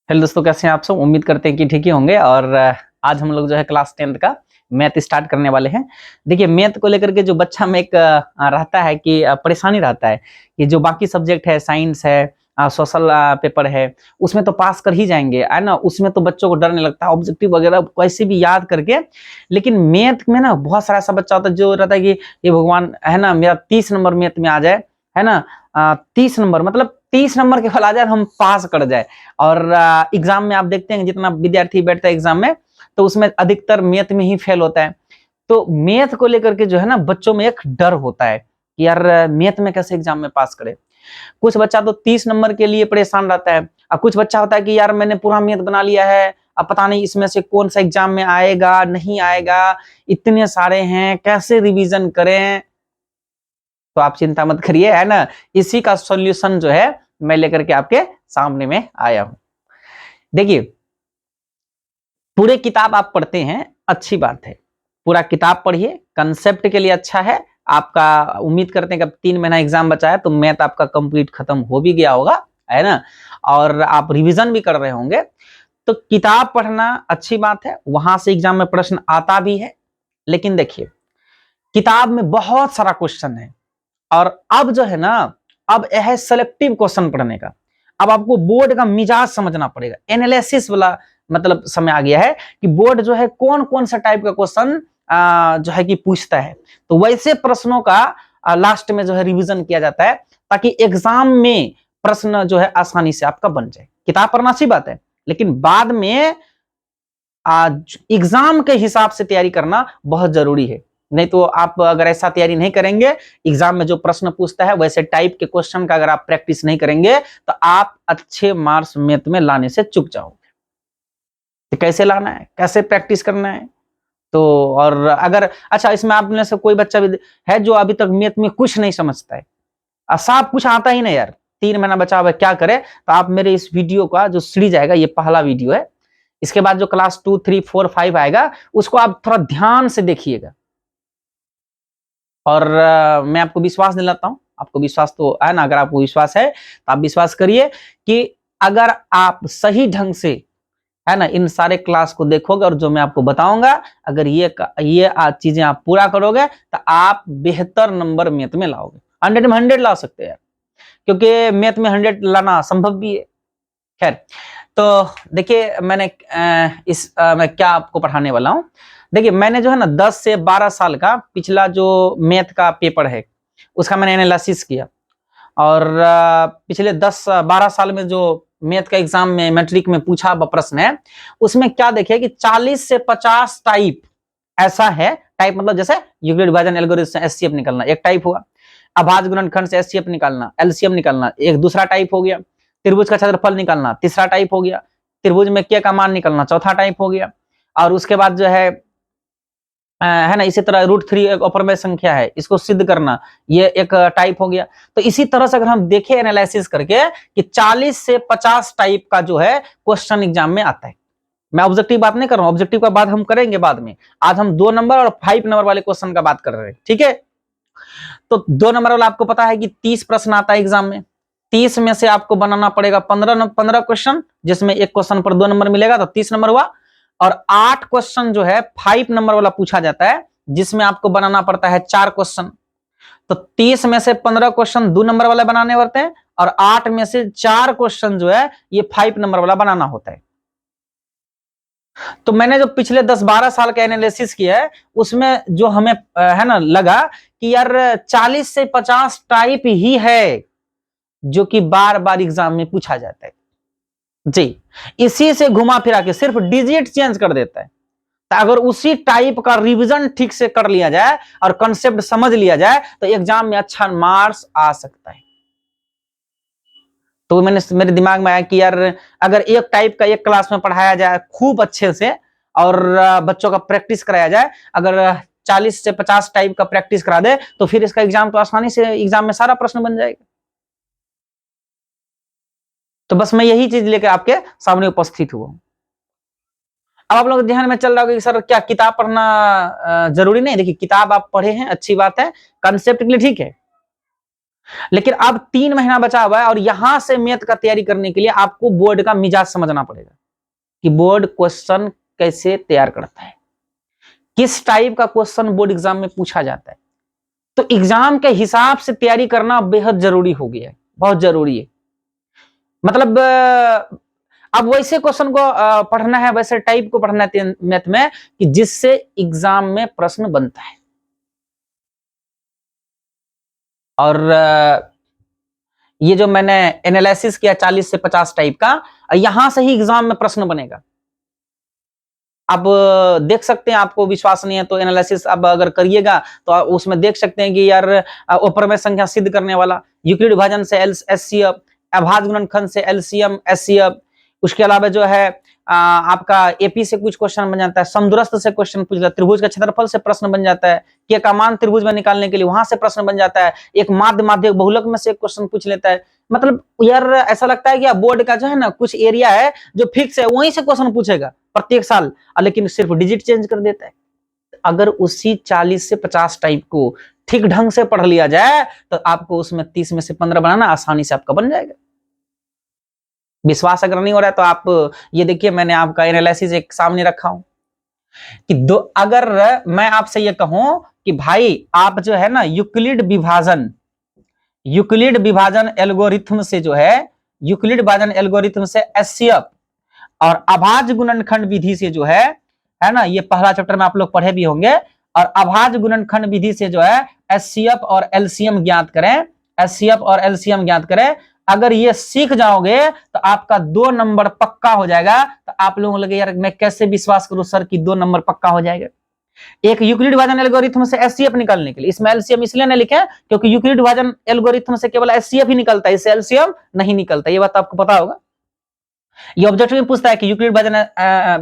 Hello दोस्तों, कैसे हैं आप सब। उम्मीद करते हैं कि ठीक ही होंगे। और आज हम लोग जो है क्लास 10th का मैथ स्टार्ट करने वाले हैं। देखिए, मैथ को लेकर के जो बच्चा में एक रहता है कि परेशानी रहता है कि जो बाकी सब्जेक्ट है, साइंस है, सोशल पेपर है, उसमें तो पास कर ही जाएंगे, है ना। उसमें तो बच्चों को डर नहीं लगता, ऑब्जेक्टिव वगैरह कैसे भी याद करके। लेकिन मैथ में ना बहुत सारा ऐसा बच्चा होता है जो रहता है कि ये भगवान, है ना, मेरा 30 नंबर मैथ में आ जाए, है ना। 30 नंबर मतलब 30 नंबर केवल आ जाए, हम पास कर जाए। और एग्जाम में आप देखते हैं जितना विद्यार्थी बैठता है एग्जाम में, तो उसमें अधिकतर मैथ में ही फेल होता है। तो मैथ को लेकर के जो है ना, बच्चों में एक डर होता है कि यार मैथ में कैसे एग्जाम में पास करे। कुछ बच्चा तो 30 नंबर के लिए परेशान रहता है, और कुछ बच्चा होता है कि यार मैंने पूरा मैथ बना लिया है, अब पता नहीं इसमें से कौन सा एग्जाम में आएगा नहीं आएगा, इतने सारे हैं, कैसे रिवीजन करें। तो आप चिंता मत करिए, है ना। इसी का सॉल्यूशन जो है मैं लेकर के आपके सामने में आया हूं। देखिए, पूरे किताब आप पढ़ते हैं, अच्छी बात है, पूरा किताब पढ़िए, कंसेप्ट के लिए अच्छा है आपका। उम्मीद करते हैं कि अब 3 महीना एग्जाम बचा है तो मैथ आपका कंप्लीट खत्म हो भी गया होगा, है ना। और आप रिवीजन भी कर रहे होंगे। तो किताब पढ़ना अच्छी बात है, वहां से एग्जाम में प्रश्न आता भी है। लेकिन देखिए, किताब में बहुत सारा क्वेश्चन है, और अब जो है ना, अब यह है सेलेक्टिव क्वेश्चन पढ़ने का। अब आपको बोर्ड का मिजाज समझना पड़ेगा, एनालिसिस वाला मतलब समय आ गया है कि बोर्ड जो है कौन कौन सा टाइप का क्वेश्चन जो है कि पूछता है। तो वैसे प्रश्नों का लास्ट में जो है रिवीजन किया जाता है, ताकि एग्जाम में प्रश्न जो है आसानी से आपका बन जाए। किताब पढ़ना अच्छी बात है, लेकिन बाद में एग्जाम के हिसाब से तैयारी करना बहुत जरूरी है। नहीं तो आप अगर ऐसा तैयारी नहीं करेंगे, एग्जाम में जो प्रश्न पूछता है वैसे टाइप के क्वेश्चन का अगर आप प्रैक्टिस नहीं करेंगे, तो आप अच्छे मार्क्स मैथ में लाने से चूक जाओगे। तो कैसे लाना है, कैसे प्रैक्टिस करना है। तो और अगर अच्छा, इसमें आप में से कोई बच्चा भी है जो अभी तक मैथ में कुछ नहीं समझता है, सब कुछ आता ही नहीं यार, 3 महीना बचा हुआ है, क्या करे। तो आप मेरे इस वीडियो का जो सीरीज आएगा, ये पहला वीडियो है, इसके बाद जो क्लास 2, 3, 4, 5 आएगा, उसको आप थोड़ा ध्यान से देखिएगा। और मैं आपको विश्वास दिलाता हूं, आपको विश्वास तो है ना, अगर आपको विश्वास है तो आप विश्वास करिए कि अगर आप सही ढंग से, है ना, इन सारे क्लास को देखोगे और जो मैं आपको बताऊंगा, अगर ये चीजें आप पूरा करोगे, तो आप बेहतर नंबर मैथ में लाओगे। 100 में 100 ला सकते हैं, क्योंकि मैथ में 100 लाना संभव भी है। खैर, तो देखिए, मैं क्या आपको पढ़ाने वाला हूं। देखिए, मैंने जो है ना 10 से 12 साल का पिछला जो मैथ का पेपर है, उसका मैंने एनालिसिस किया। और पिछले 10-12 साल में जो मैथ का एग्जाम में मैट्रिक में पूछा प्रश्न है, उसमें क्या देखिए कि 40 से 50 टाइप ऐसा है। टाइप मतलब जैसे यूक्लिड विभाजन एल्गोरिथम से एचसीएफ निकालना एक टाइप हुआ, अभाज्य गुणनखंड से एचसीएफ निकालना, एलसीएम निकालना एक दूसरा टाइप हो गया, त्रिभुज का क्षेत्रफल निकालना तीसरा टाइप हो गया, त्रिभुज में के का मान निकालना चौथा टाइप हो गया। और उसके बाद जो है ना, इसी तरह √3 एक अपरमय संख्या है, इसको सिद्ध करना, ये एक टाइप हो गया। तो इसी तरह से अगर हम देखें एनालिसिस करके कि 40 से 50 टाइप का जो है क्वेश्चन एग्जाम में आता है। मैं ऑब्जेक्टिव बात नहीं कर रहा हूं, ऑब्जेक्टिव का बात हम करेंगे बाद में। आज हम 2 नंबर और 5 नंबर वाले क्वेश्चन का बात कर रहे हैं, ठीक है। तो 2 नंबर वाला आपको पता है कि 30 प्रश्न आता है एग्जाम में। 30 में से आपको बनाना पड़ेगा 15 क्वेश्चन, जिसमें एक क्वेश्चन पर 2 नंबर मिलेगा, तो 30 नंबर हुआ। और 8 क्वेश्चन जो है 5 नंबर वाला पूछा जाता है, जिसमें आपको बनाना पड़ता है 4 क्वेश्चन। तो 30 में से 15 क्वेश्चन 2 नंबर वाला बनाने पड़ते हैं, और 8 में से 4 क्वेश्चन जो है ये 5 नंबर वाला बनाना होता है। तो मैंने जो पिछले 10-12 साल का एनालिसिस किया है, उसमें जो हमें है ना लगा कि यार 40 से 50 टाइप ही है जो कि बार बार एग्जाम में पूछा जाता है जी। इसी से घुमा फिरा के सिर्फ डिजिट चेंज कर देता है। तो अगर उसी टाइप का रिवीजन ठीक से कर लिया जाए और कंसेप्ट समझ लिया जाए, तो एग्जाम में अच्छा मार्क्स आ सकता है। तो मेरे दिमाग में आया कि यार अगर एक टाइप का एक क्लास में पढ़ाया जाए खूब अच्छे से, और बच्चों का प्रैक्टिस कराया जाए, अगर 40 से 50 टाइप का प्रैक्टिस करा दे, तो फिर इसका एग्जाम तो आसानी से एग्जाम में सारा प्रश्न बन जाएगा। तो बस मैं यही चीज लेकर आपके सामने उपस्थित हुआ। अब आप लोग ध्यान में चल रहा होगा कि सर क्या किताब पढ़ना जरूरी नहीं। देखिए, किताब आप पढ़े हैं, अच्छी बात है, कंसेप्ट के लिए ठीक है। लेकिन अब 3 महीना बचा हुआ है और यहां से मैथ का तैयारी करने के लिए आपको बोर्ड का मिजाज समझना पड़ेगा कि बोर्ड क्वेश्चन कैसे तैयार करता है, किस टाइप का क्वेश्चन बोर्ड एग्जाम में पूछा जाता है। तो एग्जाम के हिसाब से तैयारी करना बेहद जरूरी हो गया है, बहुत जरूरी है। मतलब अब वैसे क्वेश्चन को पढ़ना है, वैसे टाइप को पढ़ना है मैथ में कि जिससे एग्जाम में प्रश्न बनता है। और ये जो मैंने एनालिसिस किया 40 से 50 टाइप का, यहां से ही एग्जाम में प्रश्न बनेगा। अब देख सकते हैं, आपको विश्वास नहीं है तो एनालिसिस अब अगर करिएगा तो उसमें देख सकते हैं कि यार अपरमेय संख्या सिद्ध करने वाला, यूक्लिड विभाजन से एलसीएम, अभाज्य गुणनखंड से एलसीएम एचसीएफ, उसके अलावा जो है आपका एपी से कुछ क्वेश्चन बन जाता है, समदूरस्थ से क्वेश्चन पूछ जाता है, त्रिभुज का क्षेत्रफल से प्रश्न बन जाता है, के का मान त्रिभुज में निकालने के लिए वहां से प्रश्न बन जाता है, एक माध्य माध्यक बहुलक में से एक क्वेश्चन पूछ लेता है। मतलब यार ऐसा लगता है कि बोर्ड का जो है ना कुछ एरिया है जो फिक्स है, वहीं से क्वेश्चन पूछेगा प्रत्येक साल, लेकिन सिर्फ डिजिट चेंज कर देता है। अगर उसी 40 से 50 टाइप को ठीक ढंग से पढ़ लिया जाए तो आपको उसमें 30 में से 15 बनाना आसानी से आपका बन जाएगा। विश्वास अगर नहीं हो रहा है तो आप ये देखिए, मैंने आपका एनालिसिस एक सामने रखा हूं कि अगर मैं आपसे ये कहूं कि भाई आप जो है ना यूक्लिड विभाजन एल्गोरिथम से जो है, यूक्लिड विभाजन एल्गोरिथम से एचसीएफ और अभाज्य गुणनखंड विधि से जो है ना, ये पहला चैप्टर में आप लोग पढ़े भी होंगे, और अभाज्य गुणनखंड विधि से जो है एचसीएफ और एलसीएम ज्ञात करें, एचसीएफ और एलसीएम ज्ञात करें। अगर ये सीख जाओगे तो आपका 2 नंबर पक्का हो जाएगा। तो आप लोगों को लगे यार मैं कैसे विश्वास करूं सर कि 2 नंबर पक्का हो जाएगा। एक यूक्लिड विभाजन एल्गोरिथम से एचसीएफ निकालने के लिए, इसमें एलसीएम इसलिए नहीं लिखे क्योंकि यूक्लिड विभाजन एल्गोरिथम से केवल एचसीएफ ही निकलता है, इससे एलसीएम नहीं निकलता। ये बात आपको पता होगा। ये ऑब्जेक्टिव में पूछता है कि यूक्लिड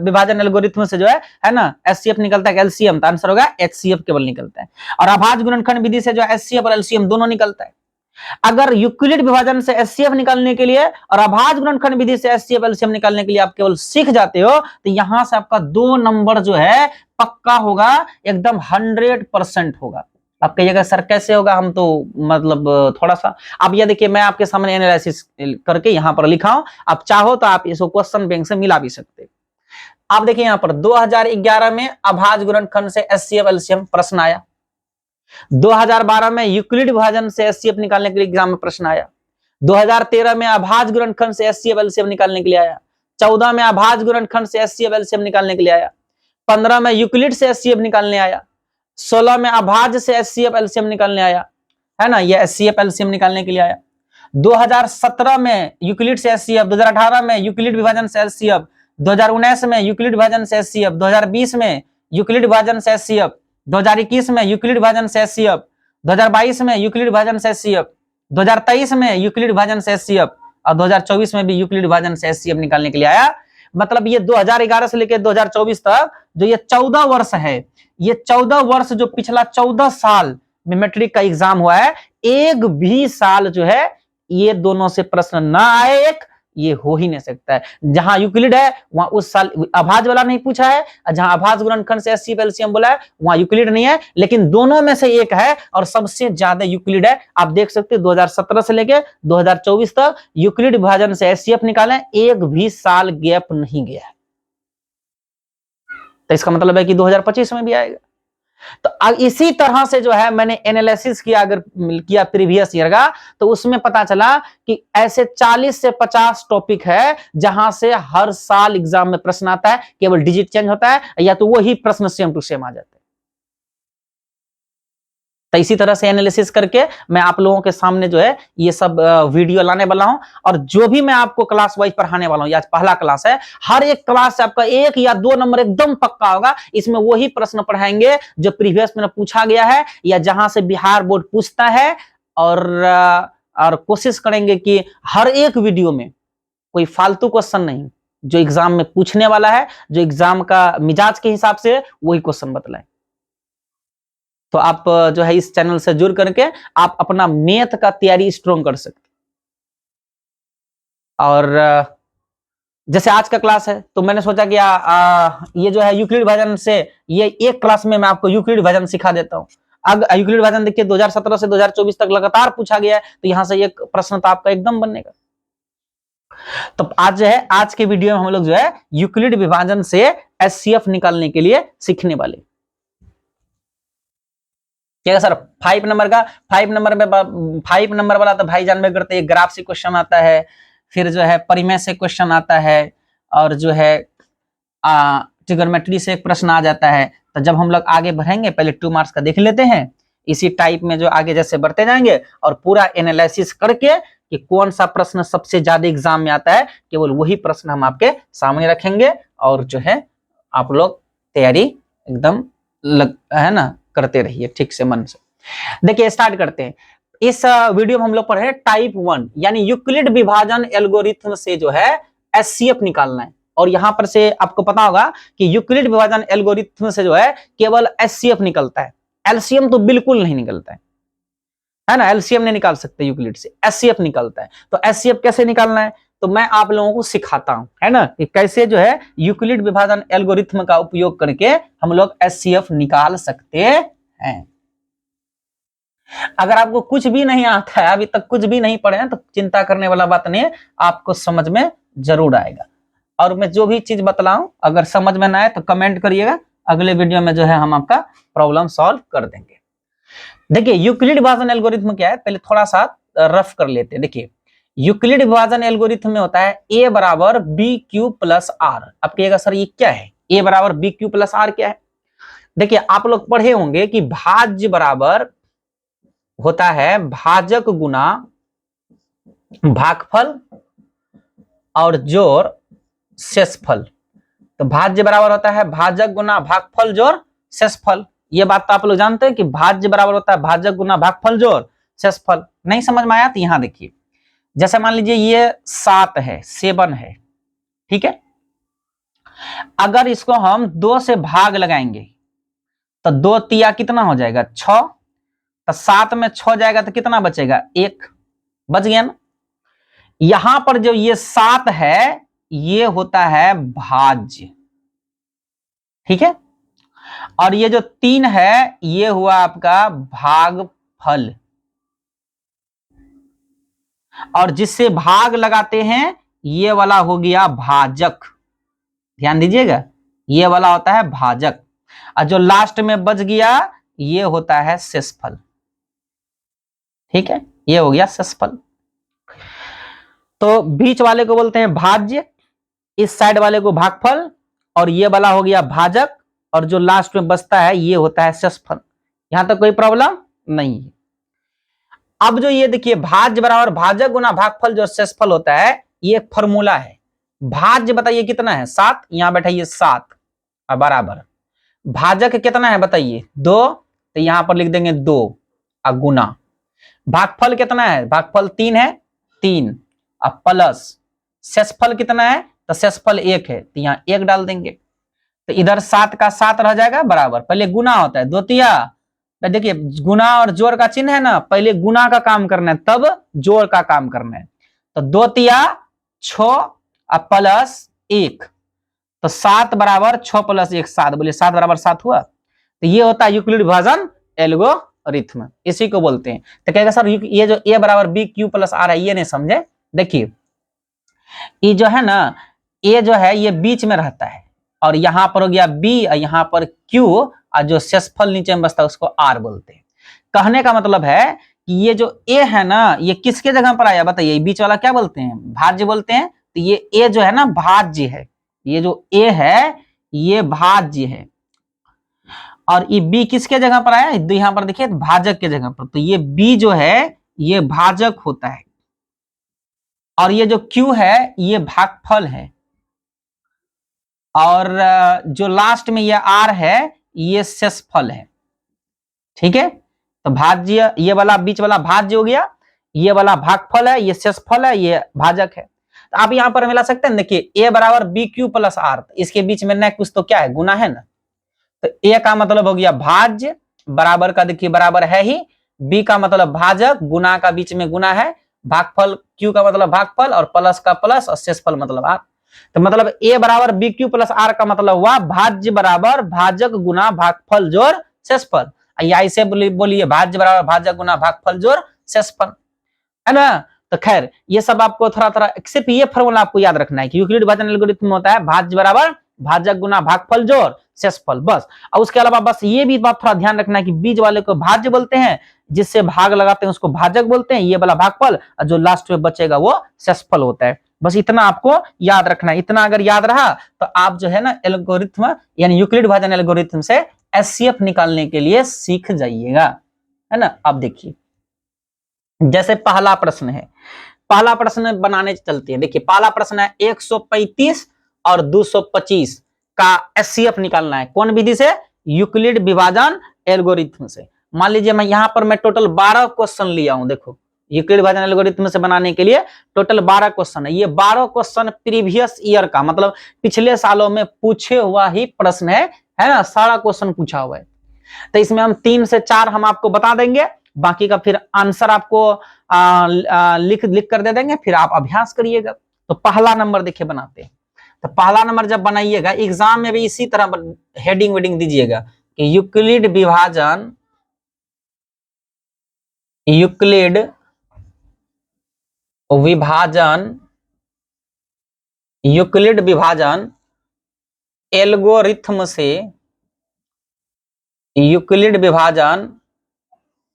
विभाजन एल्गोरिथम से जो है ना एचसीएफ निकलता है एलसीएम, तो आंसर होगा एचसीएफ केवल निकलता है। और अभाज्य गुणनखंड विधि से जो एचसीएफ और एलसीएम दोनों निकलता है। अगर यूक्लिड विभाजन से एचसीएफ निकालने के लिए और अभाज्य गुणनखंड विधि से एचसीएफ एलसीएम निकालने के लिए आप केवल सीख जाते हो तो यहां से आपका 2 नंबर जो है पक्का होगा, एकदम 100% होगा। आप कहिएगा सर कैसे होगा, हम तो मतलब थोड़ा सा, आप ये देखिए मैं आपके सामने एनालिसिस करके यहां पर लिखा हूं, आप चाहो तो आप इसको क्वेश्चन बैंक से मिला भी सकते। आप देखिए यहां पर 2011 में अभाज्य गुणनखंड से एचसीएफ एलसीएम प्रश्न आया, 2012 में यूक्लिड विभाजन से एचसीएफ निकालने के लिए एग्जाम में प्रश्न आया, 2013 में अभाज्य गुणनखंड से एचसीएफ एलसीएम निकालने के लिए आया, 14 में अभाज्य गुणनखंड से एचसीएफ एलसीएम निकालने के लिए आया, 15 में यूक्लिड से एचसीएफ निकालने आया, 16 में अभाज्य से एचसीएफ एलसीएम निकालने आया, है ना, ये एचसीएफ एलसीएम निकालने के लिए आया। 2017 में यूक्लिड से एचसीएफ, 2018 में यूक्लिड विभाजन से एचसीएफ, 2019 में यूक्लिड विभाजन से एचसीएफ, 2020 में यूक्लिड विभाजन से एचसीएफ, 2021 में यूक्लिड विभाजन से एचसीएफ, 2022 में यूक्लिड विभाजन से एचसीएफ, 2023 में यूक्लिड विभाजन से एचसीएफ और 2024 में भी यूक्लिड विभाजन से एचसीएफ निकालने के लिए आया। मतलब ये 2011 से लेकर 2024 तक जो ये 14 वर्ष है, ये 14 वर्ष जो पिछला 14 साल में मैट्रिक का एग्जाम हुआ है, एक भी साल जो है ये दोनों से प्रश्न ना आए, एक ये हो ही नहीं सकता है। जहां यूक्लिड है वहां उस साल अभाज्य वाला नहीं पूछा है, जहां अभाज्य गुणनखंड से एचसीएफ एलसीएम बोला है वहां यूक्लिड नहीं है, लेकिन दोनों में से एक है और सबसे ज्यादा यूक्लिड है। आप देख सकते हैं 2017 से लेके 2024 तक यूक्लिड विभाजन से एचसीएफ निकाले, एक भी साल गैप नहीं गया है। तो इसका मतलब है कि 2025 में भी आएगा। तो इसी तरह से जो है मैंने एनालिसिस किया, अगर किया प्रीवियस ईयर का, तो उसमें पता चला कि ऐसे 40 से 50 टॉपिक है जहां से हर साल एग्जाम में प्रश्न आता है, केवल डिजिट चेंज होता है या तो वही प्रश्न सेम टू सेम आ जाते हैं। तो इसी तरह से एनालिसिस करके मैं आप लोगों के सामने जो है ये सब वीडियो लाने वाला हूं, और जो भी मैं आपको क्लास वाइज पढ़ाने वाला हूं, आज पहला क्लास है, हर एक क्लास से आपका 1 या 2 नंबर एकदम पक्का होगा। इसमें वही प्रश्न पढ़ाएंगे जो प्रीवियस में पूछा गया है या जहां से बिहार बोर्ड पूछता है, और कोशिश करेंगे कि हर एक वीडियो में कोई फालतू क्वेश्चन नहीं, जो एग्जाम में पूछने वाला है, जो एग्जाम का मिजाज के हिसाब से वही क्वेश्चन बतलाएं। तो आप जो है इस चैनल से जुड़ करके आप अपना मैथ का तैयारी स्ट्रॉन्ग कर सकते। और जैसे आज का क्लास है तो मैंने सोचा कि ये जो है यूक्लिड विभाजन से, ये एक क्लास में मैं आपको यूक्लिड विभाजन सिखा देता हूं। यूक्लिड विभाजन देखिए 2017 से 2024 तक लगातार पूछा गया है, तो यहां से एक प्रश्न तो आपका एकदम बनेगा। तो आज जो है, आज के वीडियो में हम लोग जो है यूक्लिड विभाजन से एचसीएफ निकालने के लिए सीखने वाले। क्या सर 5 नंबर का, 5 नंबर वाला तो भाई जानबे करते हैं, ग्राफ से क्वेश्चन आता है, फिर जो है परिमेय से क्वेश्चन आता है, और जो है ट्रिगोनोमेट्री से एक प्रश्न आ जाता है। तो जब हम लोग आगे बढ़ेंगे पहले 2 मार्क्स का देख लेते हैं, इसी टाइप में जो आगे जैसे बढ़ते जाएंगे और पूरा एनालिसिस करके कि कौन सा प्रश्न सबसे ज्यादा एग्जाम में आता है, केवल वही प्रश्न हम आपके सामने रखेंगे, और जो है आप लोग तैयारी एकदम है ना करते रहिए ठीक से मन से। देखिए स्टार्ट करते हैं। इस वीडियो में हम लोग पढ़े टाइप 1 यानी यूक्लिड विभाजन एल्गोरिथम से जो है एचसीएफ निकालना है। और यहां पर से आपको पता होगा कि यूक्लिड विभाजन एल्गोरिथम से जो है केवल एचसीएफ निकलता है, एलसीएम तो बिल्कुल नहीं निकलता है ना, एलसीएम नहीं निकाल सकते यूक्लिड से, एचसीएफ निकलता है। तो एचसीएफ कैसे निकालना है तो मैं आप लोगों को सिखाता हूं, है ना, कि कैसे जो है यूक्लिड विभाजन एल्गोरिथम का उपयोग करके हम लोग एचसीएफ निकाल सकते हैं। अगर आपको कुछ भी नहीं आता है, अभी तक कुछ भी नहीं पढ़े हैं, तो चिंता करने वाला बात नहीं है, आपको समझ में जरूर आएगा। और मैं जो भी चीज बतलाऊं अगर समझ में ना आए तो कमेंट करिएगा, अगले वीडियो में जो है हम आपका प्रॉब्लम सॉल्व कर देंगे। देखिए यूक्लिड विभाजन एल्गोरिथम क्या है, पहले थोड़ा सा रफ कर लेते हैं। देखिए यूक्लिड विभाजन एल्गोरिथम में होता है a बराबर बी क्यू प्लस आर। अब कहिएगा सर ये क्या है, a बराबर बी क्यू प्लस आर क्या है। देखिए आप लोग पढ़े होंगे कि भाज्य बराबर होता है भाजक गुना भागफल और जोड़ शेषफल। तो भाज्य बराबर होता है भाजक गुना भागफल जोड़ शेषफल। ये बात तो आप लोग जानते हैं कि भाज्य बराबर होता है भाजक गुना भागफल जोड़ शेषफल। नहीं समझ में आया तो यहां देखिए, जैसे मान लीजिए ये 7 है, 7 है, ठीक है। अगर इसको हम 2 से भाग लगाएंगे तो 2 तिया कितना हो जाएगा 6, तो 7 में 6 जाएगा तो कितना बचेगा 1, बच गया ना। यहां पर जो ये 7 है ये होता है भाज्य, ठीक है, और ये जो 3 है ये हुआ आपका भागफल, और जिससे भाग लगाते हैं ये वाला हो गया भाजक। ध्यान दीजिएगा ये वाला होता है भाजक, और जो लास्ट में बच गया ये होता है शेषफल, ठीक है, ये हो गया शेषफल। तो बीच वाले को बोलते हैं भाज्य, इस साइड वाले को भागफल, और ये वाला हो गया भाजक, और जो लास्ट में बचता है ये होता है शेषफल। यहां तक कोई प्रॉब्लम नहीं है। अब जो ये देखिए भाज्य बराबर भाजक गुना भागफल जो शेषफल होता है ये एक फॉर्मूला है। भाज्य बताइए कितना है 7, यहां बैठाइए 7 बराबर भाजक कितना है बताइए 2, तो यहां पर लिख देंगे 2 और गुना भागफल कितना है, भागफल 3 है 3 और प्लस शेषफल कितना है तो शेषफल 1 है, तो यहां 1 डाल देंगे। तो इधर 7 का 7 रह जाएगा बराबर, पहले गुना होता है 2 तिया, देखिए गुना और जोड़ का चिन्ह है ना, पहले गुना का काम करना है तब जोड़ का काम करना है। तो 2 तिया 6 और प्लस 1, तो 7 बराबर 6 प्लस 1 7, बोलिए 7 बराबर 7 हुआ। तो ये होता है यूक्लिड विभाजन एल्गोरिथम, इसी को बोलते हैं। तो कहेगा सर ये जो a बराबर बी क्यू प्लस आर है ये नहीं समझे। देखिए ये जो है ना a जो है ये बीच में रहता है, और यहां पर हो गया b और यहां पर q, और जो शेषफल नीचे में बसता है उसको r बोलते हैं। कहने का मतलब है कि ये जो a है ना ये किसके जगह पर आया बताइए, बीच वाला क्या बोलते हैं भाज्य बोलते हैं। तो ये a जो है ना भाज्य है, ये जो a है ये भाज्य है, और ये b किसके जगह पर आया, यहां पर देखिए भाजक के जगह पर। तो ये b जो है ये भाजक होता है, और ये जो q है ये भागफल है, और जो लास्ट में ये r है ये शेषफल है, ठीक है। तो भाज्य ये वाला बीच वाला भाज्य हो गया, ये वाला भागफल है, ये शेषफल है, ये भाजक है। तो आप यहां पर मिला सकते हैं, देखिए a बराबर बी क्यू प्लस आर, इसके बीच में न कुछ तो क्या है गुना है ना। तो a का मतलब हो गया भाज्य, बराबर का देखिए बराबर है ही, b का मतलब भाजक, गुना का बीच में गुना है, भागफल q का मतलब भागफल, और प्लस का प्लस, और शेषफल मतलब r। तो मतलब a बराबर बी क्यू प्लस आर का मतलब हुआ भाज्य बराबर भाजक गुना भागफल जोड़ शेषफल। या ऐसे बोलिए भाज्य बराबर भाज्य गुना भागफल जोड़ शेषफल, है ना। तो खैर ये सब आपको थोड़ा थोड़ा सिर्फ ये फॉर्मूला आपको याद रखना है कि यूक्लिड विभाजन एल्गोरिथम होता है भाज्य बराबर भाजक गुना भागफल जोड़ शेषफल, बस। और उसके अलावा बस ये भी बात थोड़ा ध्यान रखना है कि बीज वाले को भाज्य बोलते हैं, जिससे भाग लगाते हैं उसको भाजक बोलते हैं, ये वाला भागफल, और जो लास्ट में बचेगा वो शेषफल होता है। बस इतना आपको याद रखना है। इतना अगर याद रहा तो आप जो है ना एल्गोरिथम यानी यूक्लिड विभाजन एल्गोरिथम से एचसीएफ निकालने के लिए सीख जाइएगा, है ना। अब देखिए जैसे पहला प्रश्न है, पहला प्रश्न बनाने चलते हैं। देखिए पहला प्रश्न है 135 और 225 का एचसीएफ निकालना है। कौन विधि से? यूक्लिड विभाजन एल्गोरिथम से। मान लीजिए मैं यहां पर मैं टोटल 12 क्वेश्चन लिया हूं। देखो यूक्लिड विभाजन एल्गोरिथम से बनाने के लिए टोटल 12 क्वेश्चन है। ये 12 क्वेश्चन प्रीवियस ईयर का मतलब पिछले सालों में पूछे हुआ ही प्रश्न है ना, सारा क्वेश्चन पूछा हुआ है। तो इसमें हम 3 से 4 हम आपको बता देंगे, बाकी का फिर आंसर आपको लिख कर दे देंगे, फिर आप अभ्यास करिएगा। तो पहला नंबर देखिए बनाते हैं। तो पहला नंबर जब बनाइएगा एग्जाम में भी इसी तरह हेडिंग वेडिंग दीजिएगा कि यूक्लिड विभाजन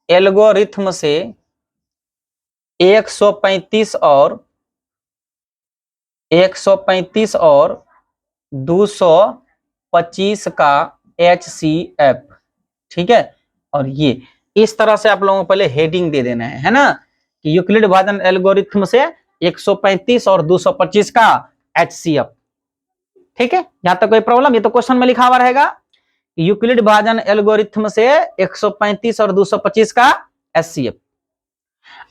एल्गोरिथम से 135 और 225 का HCF, ठीक है। और ये इस तरह से आप लोगों को पहले हेडिंग दे देना है ना, कि यूक्लिड विभाजन एल्गोरिथम से 135 और 225 का HCF, ठीक है। यहां तक कोई प्रॉब्लम? ये तो क्वेश्चन में लिखा हुआ रहेगा, यूक्लिड विभाजन एल्गोरिथम से 135 और 225 का HCF।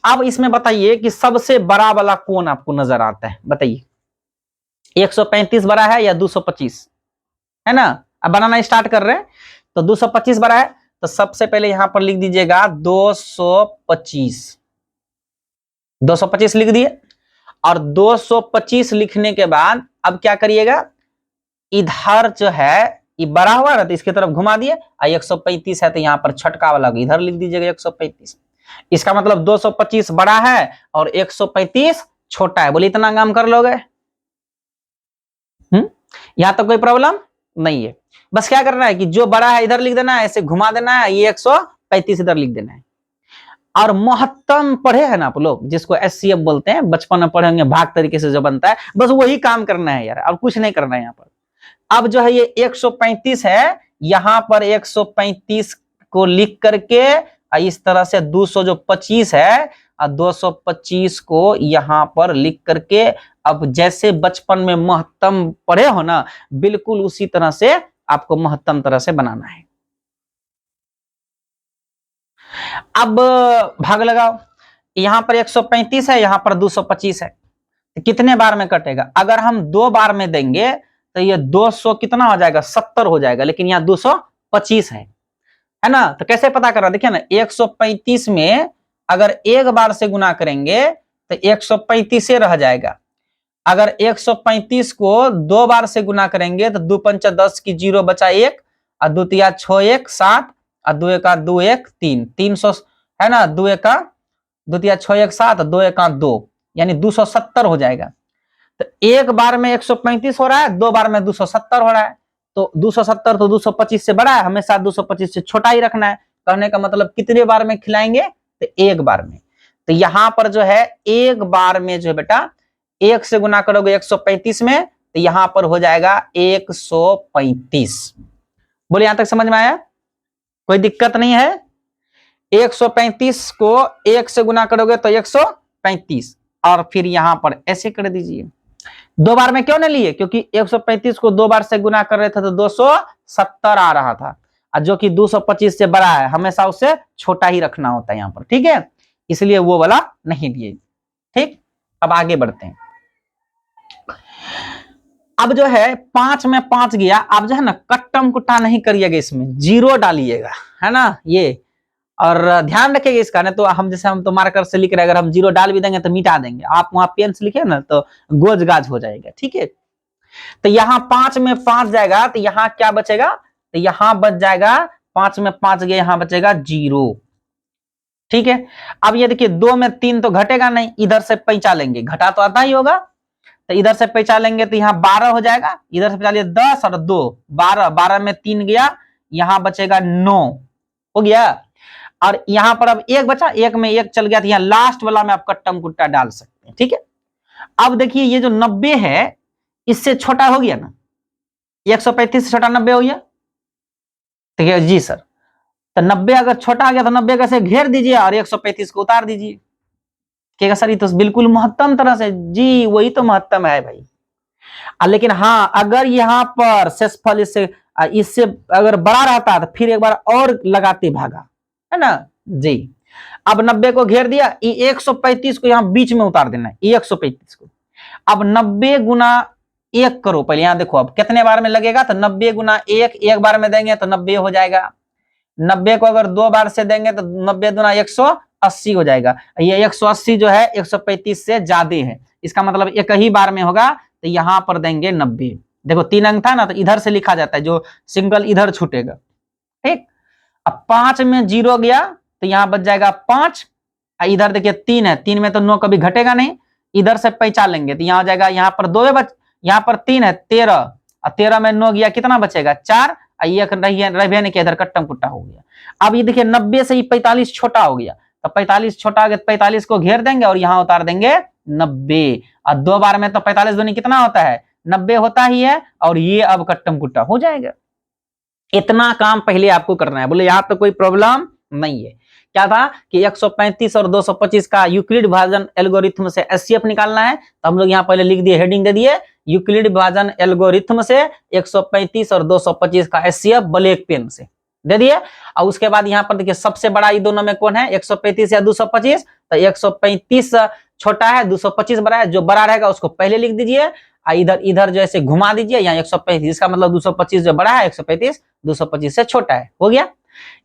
अब इसमें बताइए कि सबसे बड़ा वाला कौन आपको नजर आता है, बताइए। 135 बड़ा है या 225, है ना। अब बनाना स्टार्ट कर रहे हैं। तो 225 बड़ा है तो सबसे पहले यहां पर लिख दीजिएगा 225 लिख दिए। और 225 लिखने के बाद अब क्या करिएगा, इधर जो है ये बड़ा हुआ ना तो इसकी तरफ घुमा दिए। 135 है तो यहां पर छटका वाला इधर लिख दीजिएगा 135। इसका मतलब 225 बड़ा है और 135 छोटा है। बोले इतना काम कर लोगे? यहां तक कोई प्रॉब्लम नहीं है। बस क्या करना है कि जो बड़ा है इधर लिख देना है, ऐसे घुमा देना है, ये 135 इधर लिख देना है। और महत्तम पढ़े हैं ना आप लोग, जिसको एचसीएफ बोलते हैं, बचपन में पढ़े होंगे, भाग तरीके से जो बनता है, बस वही काम करना है यार, और कुछ नहीं करना है यहाँ पर। अब जो है ये 135 है, यहां पर 135 को लिख करके इस तरह से 225 है और 225 को यहां पर लिख करके, अब जैसे बचपन में महत्तम पढ़े हो ना, बिल्कुल उसी तरह से आपको महत्तम तरह से बनाना है। अब भाग लगाओ, यहां पर 135 है, यहां पर 225 है, तो कितने बार में कटेगा? अगर हम 2 बार में देंगे तो ये 200 कितना हो जाएगा, 70 हो जाएगा, लेकिन यहाँ 225 है ना। तो कैसे पता करना, देखिए ना, 135 में अगर एक बार से गुना करेंगे तो 135 रह जाएगा। अगर 135 को 2 बार से गुना करेंगे तो 2 पंचा 10 की 0 बचा 1 और 2 तिया 6 1 7 और 2 1 2 1 3 300 है ना। 2 1 2 तिया 6 1 7 2 1 2 यानी 270 हो जाएगा। तो एक बार में 135 हो रहा है, 2 बार में 270 हो रहा है। तो 270 तो 225 से बड़ा है, हमेशा 225 से छोटा ही रखना है। कहने का मतलब कितने बार में खिलाएंगे, तो एक बार में। तो यहां पर जो है एक बार में जो है बेटा 1 से गुना करोगे 135 में, तो यहां पर हो जाएगा 135। बोले यहां तक समझ में आया? कोई दिक्कत नहीं है। 135 को 1 से गुना करोगे तो 135, और फिर यहां पर ऐसे कर दीजिए। 2 बार में क्यों नहीं लिए? क्योंकि 135 को 2 बार से गुना कर रहे थे तो 270 आ रहा था, और जो कि 225 से बड़ा है, हमेशा उससे छोटा ही रखना होता है यहाँ पर, ठीक है। इसलिए वो वाला नहीं लिए, ठीक। अब आगे बढ़ते हैं। अब जो है 5 में 5 गया। आप जो है ना कट्टम कुट्टा नहीं करिएगा, इसमें 0 डालिएगा, है ना ये। और ध्यान रखिएगा इसका, ना तो हम जैसे हम तो मार्कर से लिख रहे हैं, अगर हम 0 डाल भी देंगे तो मिटा देंगे। आप वहां पेन से लिखे ना तो गोज गाज हो जाएगा, ठीक है। तो यहाँ 5 में 5 जाएगा तो यहाँ क्या बचेगा, तो यहाँ बच जाएगा 5 में 5 गया, यहां बचेगा 0। ठीक है, अब ये देखिए 2 में 3 तो घटेगा नहीं, इधर से पैंचा लेंगे, घटा तो आता ही होगा, तो इधर से पैंचा लेंगे तो यहाँ 12 हो जाएगा, इधर से पैंचा लिया 10 और 2 12, 12 में 3 गया, यहाँ बचेगा 9 हो गया। और यहाँ पर अब 1 बचा, 1 में 1 चल गया, तो यहाँ लास्ट वाला में आप कट्टम कुट्टा डाल सकते हैं। ठीक है, अब देखिए ये जो 90 है इससे छोटा हो गया ना, 135 से छोटा 90 हो गया, ठीक है जी सर। तो 90 अगर छोटा आ गया तो 90 कैसे घेर दीजिए और 135 को उतार दीजिए। कहेगा सर ये तो बिल्कुल महत्तम तरह से, जी वही तो महत्तम है भाई। लेकिन हाँ, अगर यहाँ पर शेषफल इससे अगर बड़ा रहता तो फिर एक बार और लगाते भागा, है ना जी। अब 90 को घेर दिया, 135 को यहाँ बीच में उतार देना है, 135 को। अब 90 गुना 1 करो, पहले यहाँ देखो अब कितने बार में लगेगा, तो 90 गुना 1 एक बार में देंगे तो 90 हो जाएगा। 90 को अगर 2 बार से देंगे तो 90 गुना 180 हो जाएगा। ये 180 जो है 135 से ज्यादा है, इसका मतलब एक ही बार में होगा, तो यहां पर देंगे 90। देखो 3 अंक था ना, तो इधर से लिखा जाता है, जो सिंगल इधर छूटेगा। ठीक, अब 5 में 0 गया तो यहां बच जाएगा 5, इधर देखिए 3 है, 3 में तो 9 कभी घटेगा नहीं, इधर से पैंचा लेंगे तो यहाँ हो जाएगा, यहाँ पर 2 बच, यहाँ पर 3 है 13, और 13 में 9 गया, कितना बचेगा 4, एक रह नहीं, इधर कट्टम कुट्टा हो गया। अब ये देखिए 90 से ही 45 छोटा हो गया, तो 45 छोटा हो गया, 45 को घेर देंगे और यहाँ उतार देंगे 90, और 2 बार में तो 45 दूनी कितना होता है 90 होता ही है, और ये अब कट्टम कुट्टा हो जाएगा। इतना काम पहले आपको करना है। बोले यहाँ तो कोई प्रॉब्लम नहीं है। क्या था कि 135 और 225 का यूक्लिड विभाजन एल्गोरिथम से एचसीएफ निकालना है, तो हम लोग यहाँ पहले लिख दिए, हेडिंग दे दिए, यूक्लिड विभाजन एल्गोरिथम से 135 और 225 का एचसीएफ ब्लैक पेन से दे दिए। और उसके बाद यहाँ पर देखिए सबसे बड़ा ये दोनों में कौन है, 135 या 225, तो 135 छोटा है, 225 बड़ा है, जो बड़ा रहेगा उसको पहले लिख दीजिए, इधर इधर जैसे घुमा दीजिए, यहाँ 135, इसका मतलब 225 जो बड़ा है 135 225 से छोटा है, हो गया।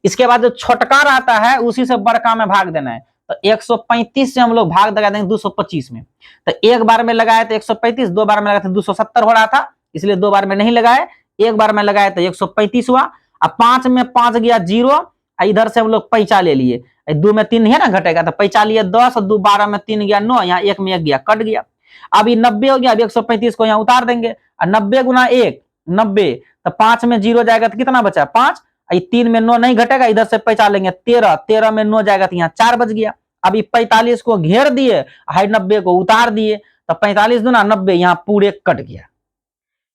इसके बाद जो छोटका रहता है उसी से बड़का में भाग देना है, तो 135 से हम लोग भाग लगा देंगे 225 में, तो एक बार में लगाए तो 135, 2 बार में लगाए तो 270 हो रहा था, इसलिए 2 बार में नहीं लगाए, एक बार में लगाए तो 135 हुआ। अब 5 में 5 गया 0, इधर से हम लोग पैंचा ले लिए, 2 में 3 है ना घटेगा, तो पैंचा लिए 10, 2 12 में 3 गया 9, यहाँ 1 में 1 गया कट गया। अब ये 90 हो गया, अब 135 को यहाँ उतार देंगे, और 90 गुना 1 90, तो 5 में 0 जाएगा तो कितना बचा 5, 3 में 9 नहीं घटेगा, इधर से पैंचा लेंगे 13, 13 में 9 जाएगा तो यहाँ 4 बच गया। अभी 45 को घेर दिए, 90 को उतार दिए, तो 45 दूना 90, यहाँ पूरे कट गया।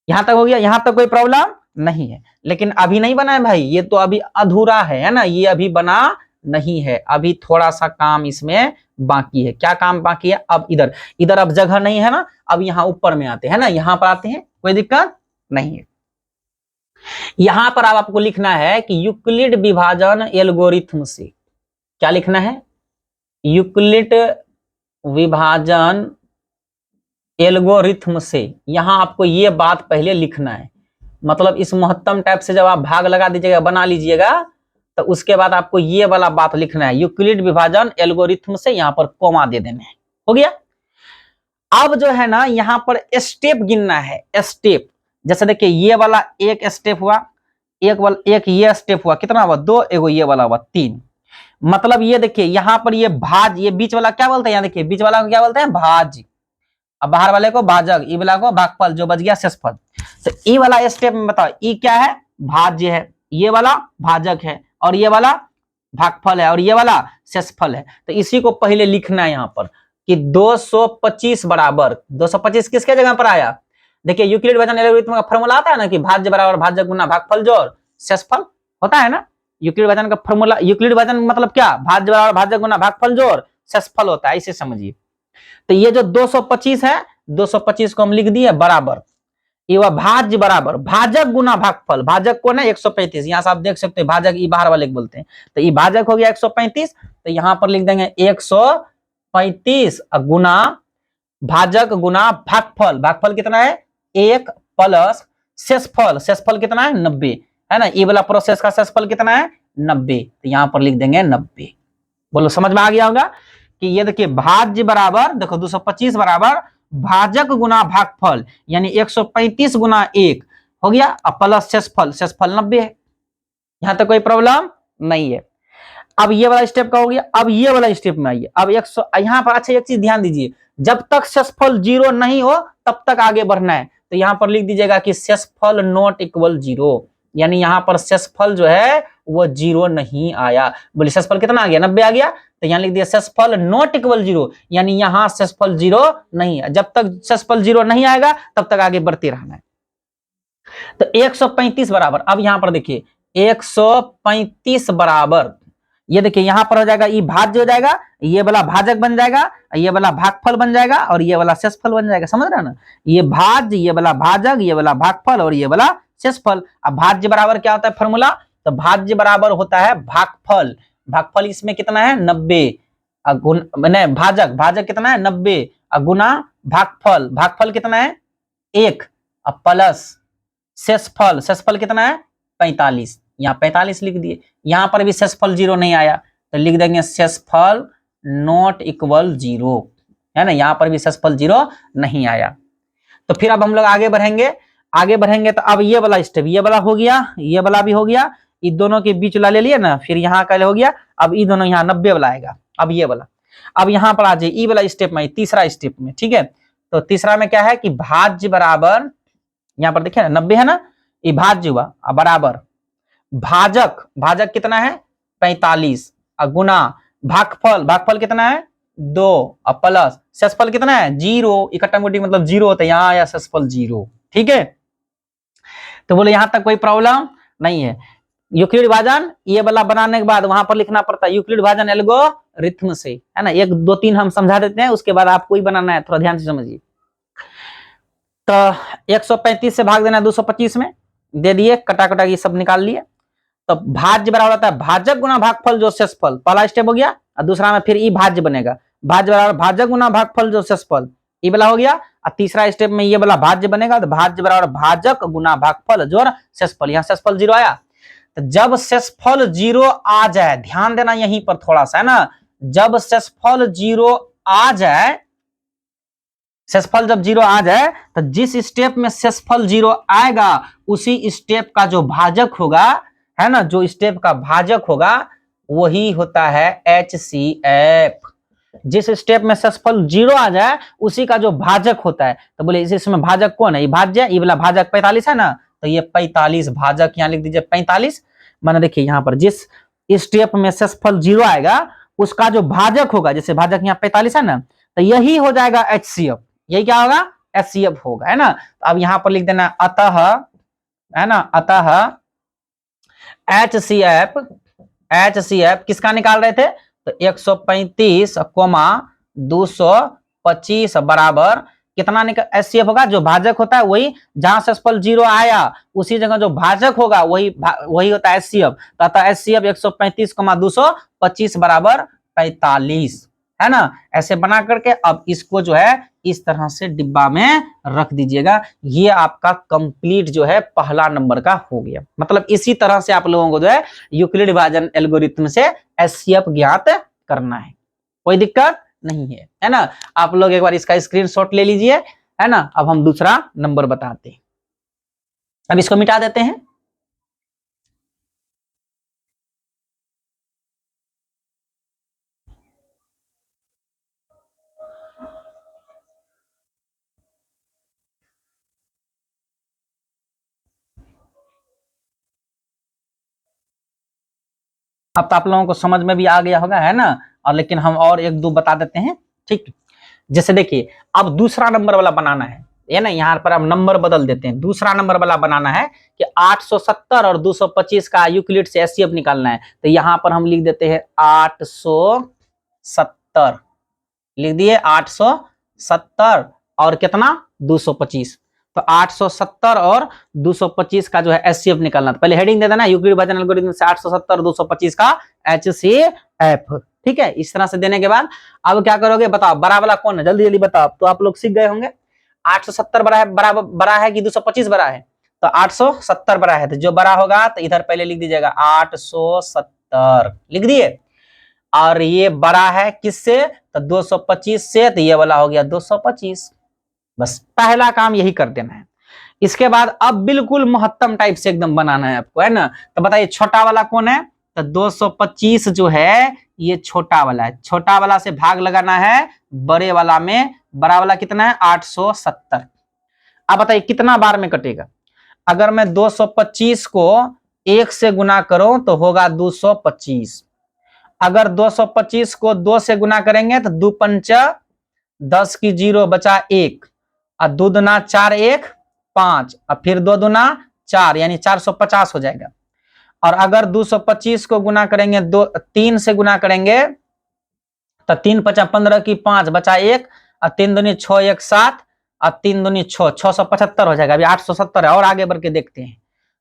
यहां तक हो गया, यहां तक कोई प्रॉब्लम नहीं है। लेकिन अभी नहीं बना है भाई, ये तो अभी अधूरा है ना, ये अभी बना नहीं है, अभी थोड़ा सा काम इसमें बाकी है। क्या काम बाकी है, अब इधर इधर अब जगह नहीं है ना, अब यहाँ ऊपर में आते हैं ना, यहाँ पर आते हैं, कोई दिक्कत नहीं है। यहां पर अब आपको लिखना है कि यूक्लिड विभाजन एल्गोरिथम से, क्या लिखना है, यूक्लिड विभाजन एल्गोरिथम से। यहां आपको ये बात पहले लिखना है, मतलब इस महत्तम टाइप से जब आप भाग लगा दीजिएगा, बना लीजिएगा, तो उसके बाद आपको ये वाला बात लिखना है, यूक्लिड विभाजन एल्गोरिथम से, यहां पर कोमा दे देना है, हो गया। अब जो है ना यहां पर स्टेप गिनना है, स्टेप, जैसे देखिए ये वाला एक स्टेप हुआ, एक ये स्टेप हुआ, कितना हुआ 2, एगो ये वाला हुआ 3। मतलब ये देखिए यहाँ पर ये भाज, ये बीच वाला क्या बोलते हैं, यहाँ देखिए बीच वाला को क्या बोलते हैं भाज, अब बाहर वाले को भाजक, ई वाला को भागफल, जो बच गया शेषफल। तो ई वाला स्टेप में बताओ, ई क्या है भाज्य है, ये वाला भाजक है, और ये वाला भागफल है, और ये वाला शेषफल है। तो इसी को पहले लिखना है यहाँ पर कि 225 बराबर, 225 किसके जगह पर आया, देखिए यूक्लिड विभाजन एल्गोरिथम का फॉर्मूला आता है ना कि भाज्य बराबर भाजक गुना भागफल जोड़ शेषफल होता है ना। यूक्लिड विभाजन का फॉर्मूला, यूक्लिड विभाजन मतलब क्या, भाज्य बराबर भाजक गुना भागफल जोड़ शेषफल होता है, इसे समझिए। तो ये जो 225 है, 225 को हम लिख दिए बराबर, ये वह भाज्य बराबर भाजक गुना भागफल, भाजक कौन है 135, यहां से आप देख सकते हैं भाजक ई बाहर वाले को बोलते हैं, तो ये भाजक हो गया 135, तो यहां पर लिख देंगे 135 गुना भाजक गुना भागफल, भागफल कितना है 1 प्लस शेषफल, शेषफल कितना है 90 है ना, ये वाला प्रोसेस का शेषफल कितना है 90, तो यहां पर लिख देंगे 90। बोलो समझ में आ गया होगा कि ये देखिए भाज्य बराबर, देखो 225 बराबर भाजक गुना भागफल, यानी 135 गुना 1 हो गया, प्लस शेषफल, शेषफल 90 है। यहां तक कोई प्रॉब्लम नहीं है। अब ये वाला स्टेप का हो गया। अब ये वाला स्टेप में आइए। अब 100 यहां पर अच्छा एक चीज ध्यान दीजिए, जब तक शेषफल 0 नहीं हो तब तक आगे बढ़ना है। तो यहां पर लिख दीजिएगा कि शेषफल नॉट इक्वल 0, यानी यहां पर शेषफल जो है वो 0 नहीं आया। बोले शेषफल कितना आ गया, 90 आ गया। तो यहां लिख दिया शेषफल नॉट इक्वल 0, यानी यहां शेषफल 0 नहीं है। जब तक शेषफल 0 नहीं आएगा तब तक आगे बढ़ते रहना है। तो 135 बराबर, अब यहां पर देखिए 135 बराबर, ये देखिए यहां पर हो जाएगा, ये भाज्य हो जाएगा, ये वाला भाजक बन जाएगा, ये वाला भागफल बन जाएगा और ये वाला शेषफल बन जाएगा। समझ रहे हैं ना, ये भाज्य, ये वाला भाजक, ये वाला भागफल और ये वाला शेषफल। अब भाज्य बराबर क्या होता है फॉर्मूला, तो भाज्य बराबर होता है भागफल। भागफल इसमें कितना है 90, भाजक, भाजक कितना है 90 गुना भागफल, भागफल कितना है 1 प्लस शेषफल, शेषफल कितना है 45, यहाँ 45 लिख दिए। यहां पर भी शेषफल 0 नहीं आया तो लिख देंगे शेषफल नॉट इक्वल 0, है ना, यहां पर भी शेषफल 0 नहीं आया। तो फिर अब हम लोग आगे बढ़ेंगे। आगे बढ़ेंगे तो अब ये वाला स्टेप, ये वाला हो गया, ये वाला भी हो गया, इन दोनों के बीच वाला ले लिए ना, फिर यहाँ का हो गया। अब ये दोनों यहाँ 90 वाला आएगा। अब ये वाला, अब यहाँ पर आ जाए ई वाला स्टेप में, तीसरा स्टेप में, ठीक है। तो तीसरा में क्या है कि भाज्य बराबर, यहाँ पर देखिए ना 90 है ना, ये भाज्य हुआ बराबर भाजक, भाजक कितना है 45 गुना भागफल, भागफल कितना है 2 और प्लस शेषफल कितना है 0, इकट्ठा मोटी मतलब 0 होता है, यहाँ आया शेषफल 0। ठीक है, तो बोले यहां तक कोई प्रॉब्लम नहीं है। यूक्लिड विभाजन ये वाला बनाने के बाद वहां पर लिखना पड़ता है यूक्लिड विभाजन एल्गोरिथम से, है ना। 1 2 3 हम समझा देते हैं, उसके बाद आपको ही बनाना है, थोड़ा ध्यान से समझिए। तो 135 से भाग देना 225 में, दे दिए, कटा कटा ये सब निकाल लिए। तो भाज्य बराबर होता है भाजक गुना भागफल जो शेषफल, पहला स्टेप हो गया। और दूसरा में फिर ई भाज्य बनेगा, भाज्य बराबर भाजक गुना भागफल जो शेषफल, ये वाला हो गया। और तीसरा स्टेप में ये वाला भाज्य बनेगा, तो भाज्य बराबर भाजक गुना भागफल जोड़ शेषफल, यहाँ शेषफल 0 आया। तो जब शेषफल 0 आ जाए, ध्यान देना यहीं पर थोड़ा सा, है ना, जब शेषफल 0 आ जाए, शेषफल जब 0 आ जाए तो जिस स्टेप में शेषफल 0 आएगा उसी स्टेप का जो भाजक होगा, है ना, जो स्टेप का भाजक होगा वही होता है HCF। जिस स्टेप में शेषफल 0 आ जाए उसी का जो भाजक होता है, तो बोले इसमें भाजक कौन है, ये भाज्य, ये वाला भाजक 45 है ना, तो ये 45 भाजक, यहाँ लिख दीजिए 45। माना देखिए यहाँ पर जिस स्टेप में शेषफल 0 आएगा उसका जो भाजक होगा, जैसे भाजक यहाँ 45 है ना, तो यही हो जाएगा HCF। यही क्या होगा HCF होगा, है ना। तो अब यहां पर लिख देना अतः, है ना, अतः HCF किसका निकाल रहे थे, तो 135 225 बराबर कितना HCF होगा, जो भाजक होता है वही, जहां शेषफल 0 आया उसी जगह जो भाजक होगा वही होता है HCF। तो अतः HCF 135 225 बराबर 45, है ना। ऐसे बना करके अब इसको जो है इस तरह से डिब्बा में रख दीजिएगा। ये आपका कंप्लीट जो है पहला नंबर का हो गया। मतलब इसी तरह से आप लोगों को जो है यूक्लिड विभाजन एल्गोरिथम से HCF ज्ञात करना है, कोई दिक्कत नहीं है, है ना। आप लोग एक बार इसका स्क्रीनशॉट ले लीजिए, है ना। अब हम दूसरा नंबर बताते हैं, अब इसको मिटा देते हैं। अब तो आप लोगों को समझ में भी आ गया होगा, है ना। और लेकिन हम और 1 2 बता देते हैं, ठीक। जैसे देखिए अब दूसरा नंबर वाला बनाना है, ये ना, यहाँ पर अब नंबर बदल देते हैं। दूसरा नंबर वाला बनाना है कि 870 और 225 का यूक्लिड से HCF निकालना है। तो यहाँ पर हम लिख देते हैं 870, लिख दिए 870 और कितना 225। तो 870 और 225 का जो है HCF निकालना। तो पहले हेडिंग दे देना यूक्लिड विभाजन एल्गोरिथम से 870 225 का HCF, ठीक है। इस तरह से देने के बाद अब क्या करोगे बताओ, बड़ा वाला कौन है, जल्दी जल्दी बताओ। तो आप लोग सीख गए होंगे 870 बड़ा है कि 225 बड़ा है, तो 870 बड़ा है। तो जो बड़ा होगा तो इधर पहले लिख दीजिएगा 870, लिख दिए। और ये बड़ा है किससे, तो 225 से, तो ये वाला हो गया 225। बस पहला काम यही कर देना है। इसके बाद अब बिल्कुल महत्तम टाइप से एकदम बनाना है आपको, है ना। तो बताइए छोटा वाला कौन है, तो 225 जो है ये छोटा वाला है, छोटा वाला से भाग लगाना है बड़े वाला में, बड़ा वाला कितना है 870। अब बताइए कितना बार में कटेगा, अगर मैं 225 को 1 से गुना करूं तो होगा 225, अगर 225 को 2 से गुना करेंगे तो 2 पंचा 10 की 0 बचा 1, और 2 दुना 4 1 5, और फिर 2 दुना 4 यानी 450 हो जाएगा। और अगर 225 को गुना करेंगे 3 से गुना करेंगे तो 3 पचा 15 की 5 बचा 1, और 3 दूनी 6 1 7, और 3 दूनी 6 675 हो जाएगा। अभी 870 है और आगे बढ़ के देखते हैं।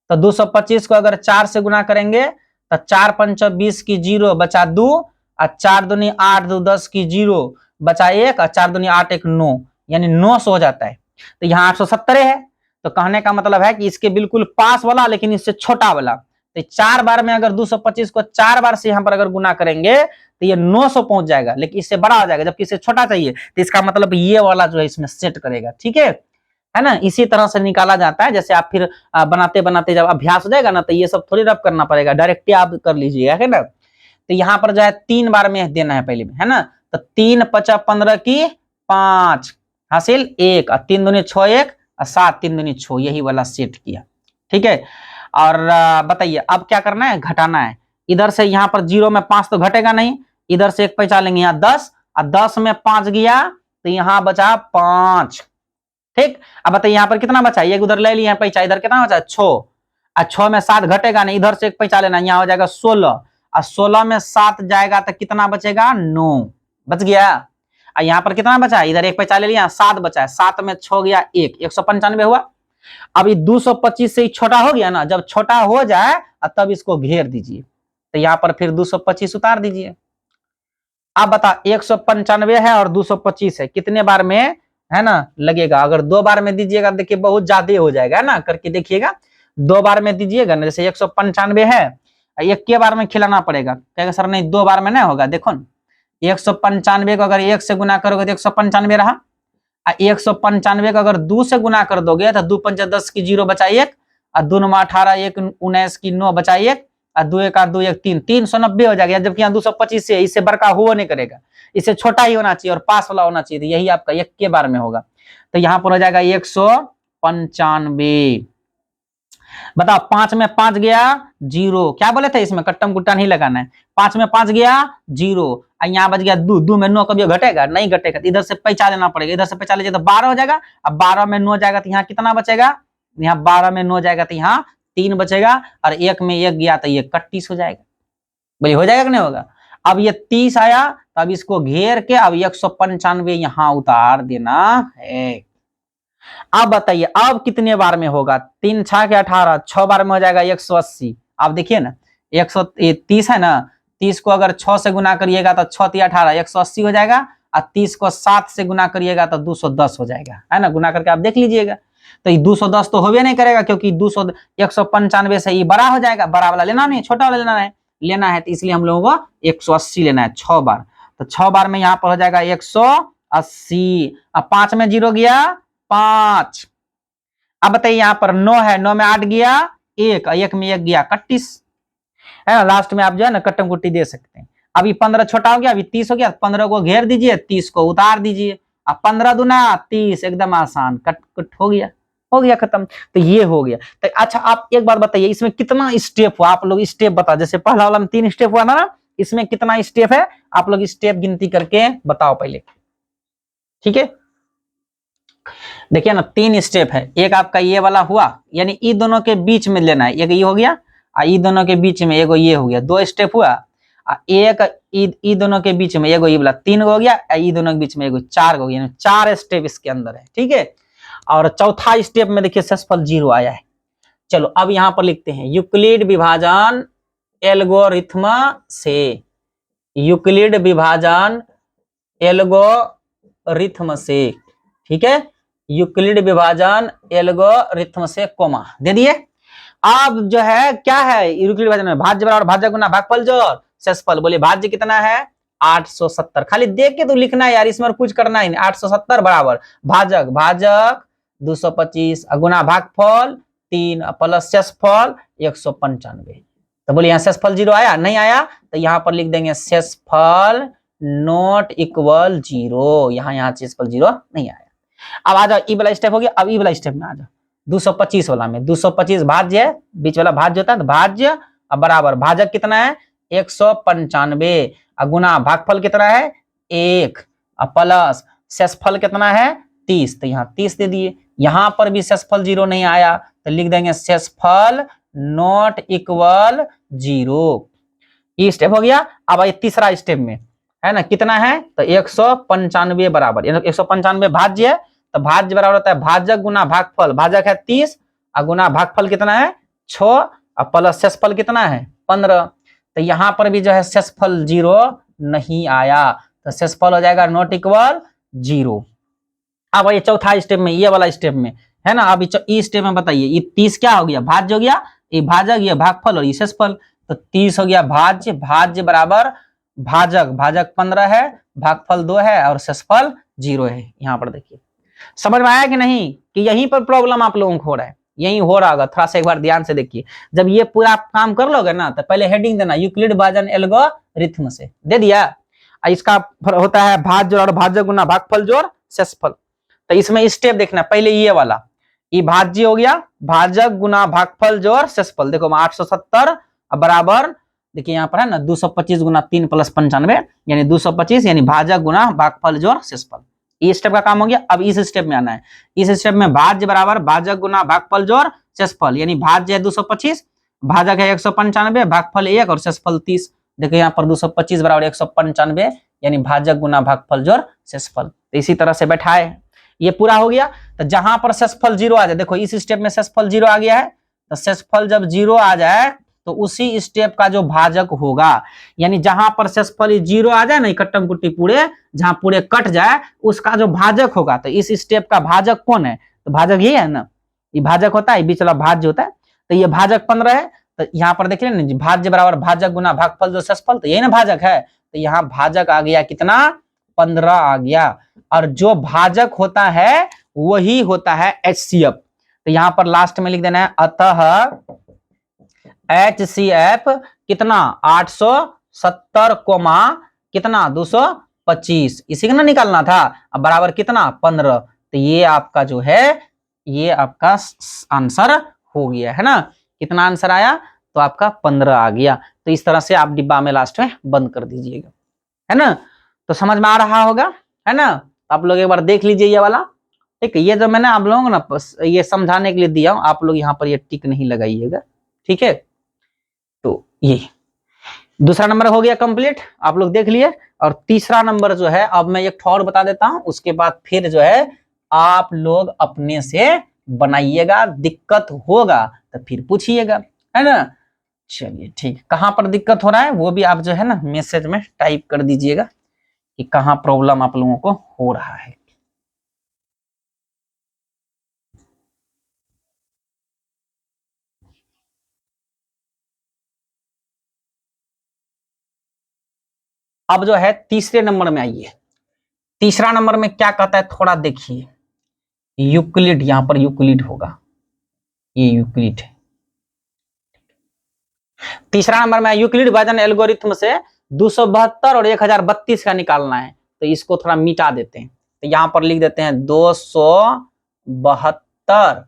तो 225 को अगर 4 से गुना करेंगे तो 4 पंचा 20 की 0 बचा 2, और 4 दूनी 8 2 10 की 0 बचा 1, और 4 दूनी 8 1 9 यानी 900 हो जाता है। तो यहाँ 870 है, तो कहने का मतलब है कि इसके बिल्कुल पास वाला लेकिन इससे छोटा वाला, तो 4 बार में अगर 225 को 4 बार से यहाँ पर अगर गुना करेंगे तो ये 900 पहुंच जाएगा, लेकिन इससे बड़ा हो जाएगा, जबकि इससे छोटा चाहिए, तो इसका मतलब ये वाला जो है इसमें सेट करेगा। ठीक है ना। इसी तरह से निकाला जाता है। जैसे आप फिर बनाते बनाते जब अभ्यास हो जाएगा ना, तो ये सब थोड़ी रब करना पड़ेगा, डायरेक्ट आप कर लीजिएगा, है ना। तो यहाँ पर जो है 3 बार में देना है पहले में, है ना। तो 3 पचा 15 की 5 हासिल 1, और 3 दूनी 6 1, और 7 3 दूनी 6, यही वाला सेट किया। ठीक है। और बताइए अब क्या करना है, घटाना है। इधर से यहाँ पर 0 में 5 तो घटेगा नहीं, इधर से 1 पैसा लेंगे, यहाँ 10, और 10 में 5 गया तो यहाँ बचा 5। ठीक। अब बताइए यहाँ पर कितना बचा, एक उधर ले लिया पैसा, इधर कितना बचा 6, और 6 में 7 घटेगा नहीं, इधर से 1 पैसा लेना, यहाँ हो जाएगा 16, और 16 में 7 जाएगा तो कितना बचेगा 9 बच गया। और यहाँ पर कितना बचा, इधर 1 पैसा ले लिया 7 बचा है, 7 में 6 गया 1, 195 हुआ। अब 225 से ही छोटा हो गया ना, जब छोटा हो जाए तब इसको घेर दीजिए, तो यहाँ पर फिर 225 उतार दीजिए। अब बता 195 है और 225 है, कितने बार में है ना लगेगा। अगर 2 बार में दीजिएगा देखिए बहुत ज्यादा हो जाएगा ना, करके देखिएगा 2 बार में दीजिएगा ना, जैसे 195 है, एक के बार में खिलाना पड़ेगा, कहेगा सर नहीं 2 बार में नहीं होगा। देखो 195 को अगर 1 से गुना करोगे तो 195 रहा, 195 को अगर 2 से गुना कर दोगे तो 2 पंचा 10 की 0 बचा 1, और 2 9 18 1 19 की 9 बचा 1, और 2 1 8 2 1 3 390 हो जाएगा। जबकि यहाँ 225 से इससे बड़का हुआ नहीं करेगा, इससे छोटा ही होना चाहिए और पास वाला होना चाहिए, तो यही आपका 1 के बार में होगा। तो यहाँ पर हो जाएगा 195। बताओ 5 में 5 गया 0, क्या बोले थे इसमें कट्टम कुट्टा नहीं लगाना है। 5 में 5 गया 0, यहाँ बच गया 2, 2 में 9 कभी घटेगा नहीं घटेगा, इधर से पैसा लेना पड़ेगा, इधर से पैसा लीजिए तो 12 हो जाएगा। अब 12 में 9 जाएगा तो यहाँ कितना बचेगा, यहाँ 12 में 9 जाएगा तो यहाँ 3 बचेगा, और 1 में 1 गया तो ये 31 हो जाएगा। बोलिए हो जाएगा कि नहीं होगा। अब ये 30 आया तो अब इसको घेर के अब 195 यहाँ उतार देना है। अब बताइए अब कितने बार में होगा, 3 6 के 18, 6 बार में हो जाएगा 180। आप देखिए ना 130 है ना, 30 को अगर 6 से गुना करिएगा तो 6 3 18 180 हो जाएगा, और 30 को 7 से गुना करिएगा तो 210 हो जाएगा, है ना। गुना करके आप देख लीजिएगा, तो ये 210 तो होबे नहीं करेगा, क्योंकि 195 से ये बड़ा हो जाएगा, बड़ा वाला लेना नहीं छोटा वाला लेना है, तो इसलिए हम लोगों को 180 लेना है 6 बार। तो 6 बार में यहाँ पर हो जाएगा 180, अब 5 में 0 गया 5। अब बताइए यहाँ पर 9 है, 9 में 8 गया 1, 1 में 1 गया 31, है ना। लास्ट में आप जो है ना कट्टम कुट्टी दे सकते हैं। अभी 15 छोटा हो गया, अभी 30 हो गया, 15 को घेर दीजिए 30 को उतार दीजिए, अब 15 दूना 30, एकदम आसान, कट कट हो गया खत्म। तो ये हो गया। तो अच्छा आप एक बार बताइए इसमें कितना स्टेप हुआ, आप लोग स्टेप बता, जैसे पहला वाला में 3 स्टेप हुआ ना, इसमें कितना स्टेप है आप लोग स्टेप गिनती करके बताओ पहले। ठीक है देखिए ना 3 स्टेप है, एक आपका ये वाला हुआ, यानी ई दोनों के बीच में लेना है, एक ये हो गया, ई दोनों के बीच में एगो ये हो गया, 2 स्टेप हुआ, एक ई दोनों के बीच में एगो ये वाला 3 हो गया, ई दोनों के बीच में एगो 4 हो गया, 4 स्टेप इसके अंदर है। ठीक है। और चौथा स्टेप में देखिए शेषफल 0 आया है। चलो अब यहाँ पर लिखते हैं यूक्लिड विभाजन एल्गोरिथ्म से, यूक्लिड विभाजन एल्गोरिथ्म से। ठीक है, यूक्लिड विभाजन एल्गोरिथ्म से कोमा दे दिए। अब जो है क्या है यूक्लिड विभाजन में, भाज्य बराबर भाज्य गुना भागफल जोड़ शेषफल। बोले भाज्य कितना है 870, खाली देख के तो लिखना है यार, इसमें कुछ करना ही नहीं। 870 बराबर भाजक, भाजक 225 गुना भागफल 3 प्लस शेषफल 195। तो बोलिए यहाँ शेषफल 0 आया? नहीं आया, तो यहाँ पर लिख देंगे शेषफल नॉट इक्वल 0। यहाँ शेषफल 0 नहीं आया। अब आ जाओ ई वाला स्टेप हो गया। अब ई वाला स्टेप में आ जाओ 225 वाला में। 225 भाज्य है, बीच वाला भाज्य होता है, तो भाज्य अब बराबर भाजक कितना है 195 गुना भागफल कितना है 1 प्लस शेषफल कितना है 30, तो यहाँ 30 दे दिए। यहाँ पर भी शेषफल 0 नहीं आया, तो लिख देंगे शेषफल नॉट इक्वल 0। ये स्टेप हो गया। अब ये तीसरा स्टेप में है ना, कितना है तो 195 बराबर 195 भाज्य है, तो भाज्य बराबर होता है भाजक गुना भागफल। भाजक है 30 गुना भागफल कितना है 6 प्लस शेषफल कितना है 15। तो यहाँ पर भी जो है शेषफल 0 नहीं आया, तो शेषफल हो जाएगा नॉट इक्वल 0। अब ये चौथा स्टेप में, ये वाला स्टेप में है ना। अब इस स्टेप में बताइए ये 30 क्या हो गया भाज्य हो गया, ये भाजक ये भागफल और ये शेषफल, तो 30 हो गया भाज्य। भाज्य बराबर भाजक, भाजक 15 है, भागफल 2 है और शेषफल 0 है। यहाँ पर देखिए समझ में आया कि नहीं, कि यहीं पर प्रॉब्लम आप लोगों को हो रहा है, यही हो रहा होगा। थोड़ा सा एक बार ध्यान से देखिए, जब ये पूरा आप काम कर लोगे ना, तो पहले हेडिंग देना यूक्लिड भाजन एल्गोरिथम से, दे दिया। इसका होता है भाज्य और भाजक गुना भागफल जोड़ शेषफल। तो इसमें स्टेप देखना पहले ये वाला, ये भाज्य हो गया, भाजक गुना भागफल जोड़ शेषफल। देखो 870 बराबर देखिए यहाँ पर है ना 225 गुना 3 प्लस 95 यानी 225 यानी भाजक गुना भागफल जोड़ शेषफल। ये स्टेप का काम हो गया। अब इस स्टेप में आना है। इस स्टेप में भाज्य बराबर भाजक गुना भागफल जोड़ शेषफल, यानी भाज्य है 225, भाजक है 195, भागफल 1 और शेषफल 30। देखिए यहाँ पर 225 बराबर 195 यानी भाजक गुना भागफल जोड़ शेषफल। तो इसी तरह से बैठाए, ये पूरा हो गया। तो जहां पर शेषफल 0 आ जाए, देखो इस स्टेप में शेषफल 0 आ गया है, तो शेषफल जब 0 आ जाए तो उसी स्टेप का जो भाजक होगा, यानी जहां पर शेषफल 0 आ जाए ना, कट्टम कुट्टी पूरे जहां पूरे कट जाए, उसका जो भाजक होगा, तो इस स्टेप का भाजक कौन है, तो भाजक ये है ना, ये भाजक होता है, बीच वाला भाज्य होता है। तो ये भाजक 15 है, तो यहाँ पर देखिए ना भाज्य बराबर भाजक गुना भागफल जो शेषफल, तो यही ना भाजक है। तो यहाँ भाजक आ गया कितना 15 आ गया। और जो भाजक होता है वही होता है HCF। तो यहाँ पर लास्ट में लिख देना है अतः HCF कितना 870 कोमा कितना 225, इसी का ना निकालना था। अब बराबर कितना 15। तो ये आपका जो है ये आपका आंसर हो गया है ना। कितना आंसर आया, तो आपका 15 आ गया। तो इस तरह से आप डिब्बा में लास्ट में बंद कर दीजिएगा, है ना। तो समझ में आ रहा होगा, है ना। आप लोग एक बार देख लीजिए ये वाला, ठीक है। ये जो मैंने आप लोगों को ना ये समझाने के लिए दिया हूं, आप लोग यहाँ पर ये टिक नहीं लगाइएगा, ठीक है। तो ये दूसरा नंबर हो गया कंप्लीट, आप लोग देख लिए। और तीसरा नंबर जो है, अब मैं एक और बता देता हूं, उसके बाद फिर जो है आप लोग अपने से बनाइएगा। दिक्कत होगा तो फिर पूछिएगा, है ना। चलिए ठीक, कहां पर दिक्कत हो रहा है वो भी आप जो है ना मैसेज में टाइप कर दीजिएगा कि कहां प्रॉब्लम आप लोगों को हो रहा है। अब जो है तीसरे नंबर में आइए। तीसरा नंबर में क्या कहता है थोड़ा देखिए, यूक्लिड, यहां पर यूक्लिड होगा, ये यूक्लिड है। तीसरा नंबर में यूक्लिड भाजन एल्गोरिथम से 272 और 1032 का निकालना है। तो इसको थोड़ा मिटा देते हैं, तो यहां पर लिख देते हैं 272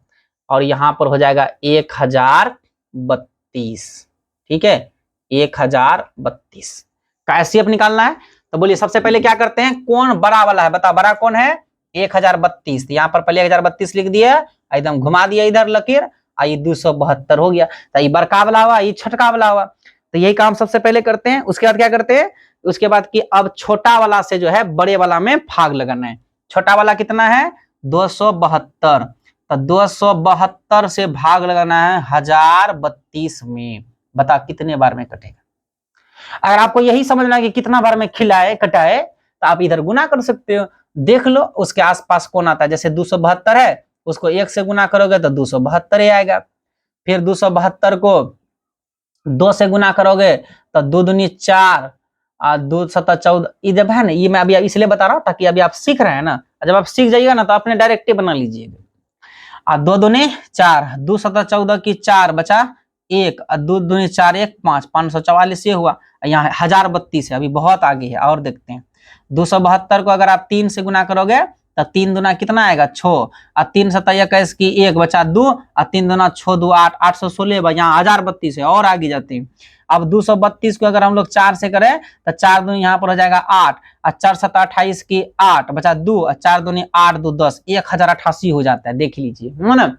और यहां पर हो जाएगा 1032, ठीक है 1032 का HCF निकालना है। तो बोलिए सबसे पहले क्या करते हैं, कौन बड़ा वाला है, बता बड़ा कौन है 1032। तो यहाँ पर पहले 1032 लिख दिया, एकदम घुमा दिया इधर लकीर, ये 272 हो गया। तो ये बड़का वाला हुआ, ये छोटका वाला हुआ। तो यही काम सबसे पहले करते हैं। उसके बाद क्या करते हैं, उसके बाद कि अब छोटा वाला से जो है बड़े वाला में भाग लगाना है। छोटा वाला कितना है 272, तो 272 से भाग लगाना है 1032 में। बता कितने बार में कटेगा। अगर आपको यही समझना है कि कितना बार में खिलाए कटाए, तो आप इधर गुना कर सकते हो। देख लो उसके आसपास कौन आता है, जैसे 272 है, उसको 1 से गुना करोगे तो 272 ही आएगा। फिर 272 को 2 से गुना करोगे तो 2 दूनी 4 और 2 7 14। ये जब है ना, ये मैं अभी इसलिए बता रहा हूँ ताकि अभी आप सीख रहे हैं ना, जब आप सीख जाइएगा ना तो अपने डायरेक्ट बना लीजिएगा। दो दूनी 4, 2 7 14 की 4 बचा 1, 2 दूनी 4 1 5, 544 ये हुआ। यहाँ 1032 है, अभी बहुत आगे है और देखते हैं। 272 को अगर आप 3 से गुना करोगे तो 3 दूना कितना आएगा 6, और 3 7 21 की 1 बचा 2, और 3 दूना 6 2 8, 816, यहाँ 1032 है और आगे जाते हैं। अब 232 को अगर हम लोग 4 से करें तो 4 दूनी यहाँ पर हो जाएगा 8, और 4 7 28 की 8 बचा 2, और 4 दूनी 8 2 10, 1088 हो जाता है। देख लीजिए है ना।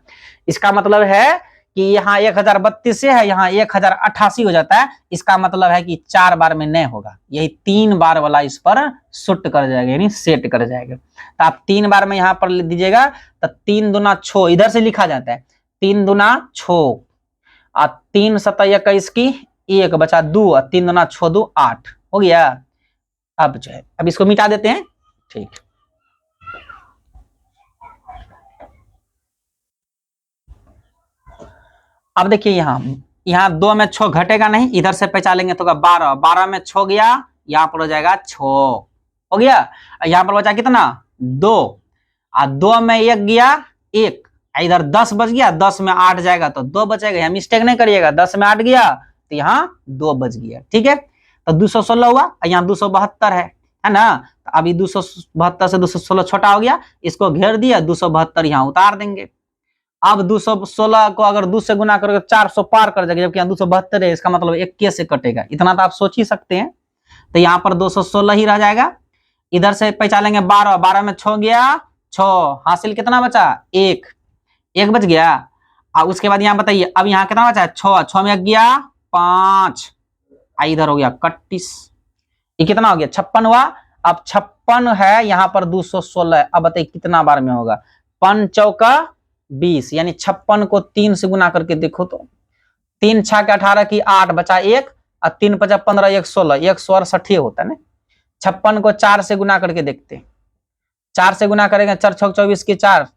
इसका मतलब है कि यहाँ 1032 से है, यहाँ 1088 हो जाता है। इसका मतलब है कि 4 बार में नहीं होगा, यही 3 बार वाला इस पर सुट कर जाएगा, यानी सेट कर जाएगा। तो आप 3 बार में यहाँ पर लिख दीजिएगा तो 3 दूना 6 इधर से लिखा जाता है, 3 दूना 6, और 3 7 21 की 1 बचा 2, और 3 दूना 6 2 8 हो गया। अब जो है अब इसको मिटा देते हैं। ठीक, अब देखिए यहाँ 2 में 6 घटेगा नहीं, इधर से पहचानेंगे तो 12, 12 में 6 गया, यहाँ पर हो जाएगा 6 हो गया। यहाँ पर बचा कितना 2, और 2 में 1 गया 1, इधर 10 बच गया, 10 में 8 जाएगा तो 2 बचेगा, यहाँ मिस्टेक नहीं करिएगा, 10 में 8 गया तो यहाँ 2 बच गया। ठीक है, तो 216 हुआ, यहाँ 272 है ना। तो अभी 272 से 216 छोटा हो गया, इसको घेर दिया, 272 यहाँ उतार देंगे। अब 216 को अगर 2 से गुना करोगे 400 पार कर जाएगा, जबकि यहाँ 272 है, इसका मतलब 1 से कटेगा, इतना तो आप सोच ही सकते हैं। तो यहाँ पर 216 ही रह जाएगा। इधर से पहचानेंगे 12, 12 में 6 गया 6, हासिल कितना बचा 1, 1 बच गया। और उसके बाद यहाँ बताइए अब यहाँ कितना बचा 6, 6 में 1 गया 5, इधर हो गया 31, ये कितना हो गया 56 हुआ। अब 56 है, यहाँ पर 216, अब बताइए कितना बार में होगा, 5 चौका 20, यानी 56 को 3 से गुना करके देखो तो 3 6 के 18 की 8 बचा 1, और 3 5 15 1 16, 168 होता है ना। 56 को 4 से गुना करके देखते, 4 से गुना करेंगे 4 6 24 की 4,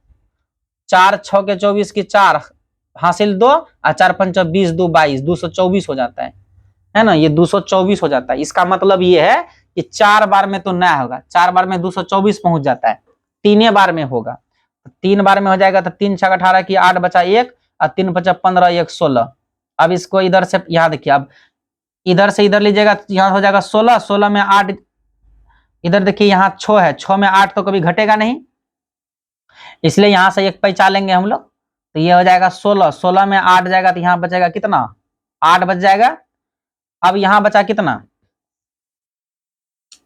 4 6 के 24 की 4 हासिल 2, और 4 5 20 2 22, 224 हो जाता है ना, ये 224 हो जाता है। इसका मतलब ये है कि 4 बार में तो ना होगा, 4 बार में 224 पहुंच जाता है, 3 बार में होगा। 3 बार में हो जाएगा तो 3 6 18 की 8 बचा 1, और 3 5 15 1 16। अब इसको इधर से यहाँ देखिए, अब इधर से इधर लीजिएगा, यहाँ हो जाएगा 16, 16 में 8, इधर देखिए यहाँ 6 है, 6 में 8 तो कभी घटेगा नहीं, इसलिए यहाँ से 1 पहचानेंगे हम लोग, तो ये हो जाएगा 16, 16 में 8 जाएगा तो यहाँ बचेगा कितना 8 बच जाएगा। अब यहाँ बचा कितना,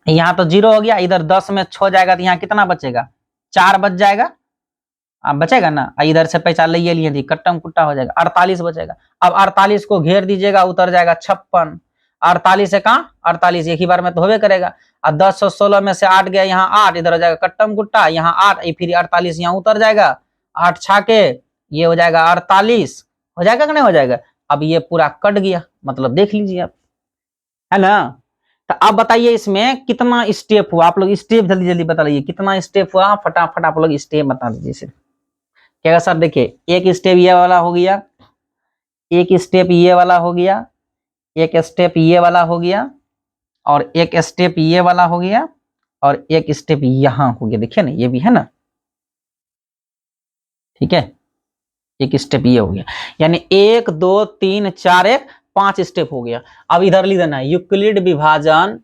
यहाँ तो 0 हो गया, इधर 10 में 6 जाएगा तो यहाँ कितना बचेगा 4 बच जाएगा, अब बचेगा ना। इधर से पहचान लिए कट्टम कुट्टा हो जाएगा, 48 बचेगा। अब 48 को घेर दीजिएगा, उतर जाएगा 56, 48 है कहाँ 48 एक ही बार में तो होबे करेगा। और 10 और 16 में से 8 गया, यहाँ 8 इधर हो जाएगा कट्टम कुट्टा, यहाँ 8 फिर 48 यहाँ उतर जाएगा, 8 छाके ये हो जाएगा 48 हो जाएगा कि नहीं हो जाएगा। अब ये पूरा कट गया, मतलब देख लीजिए आप, है ना। तो अब बताइए इसमें कितना स्टेप हुआ, आप लोग स्टेप जल्दी जल्दी बताइए कितना स्टेप हुआ, फटाफट आप लोग स्टेप बता दीजिए सिर्फ। क्या सर देखिए, एक स्टेप ये वाला हो गया, एक स्टेप ये वाला हो गया, एक स्टेप ये वाला हो गया, और एक स्टेप ये वाला हो गया, और एक स्टेप यहां हो गया, देखिए ना ये भी है ना, ठीक है, एक स्टेप ये हो गया, यानी 1 2 3 4 1 5 स्टेप हो गया। अब इधर लिख देना यूक्लिड विभाजन,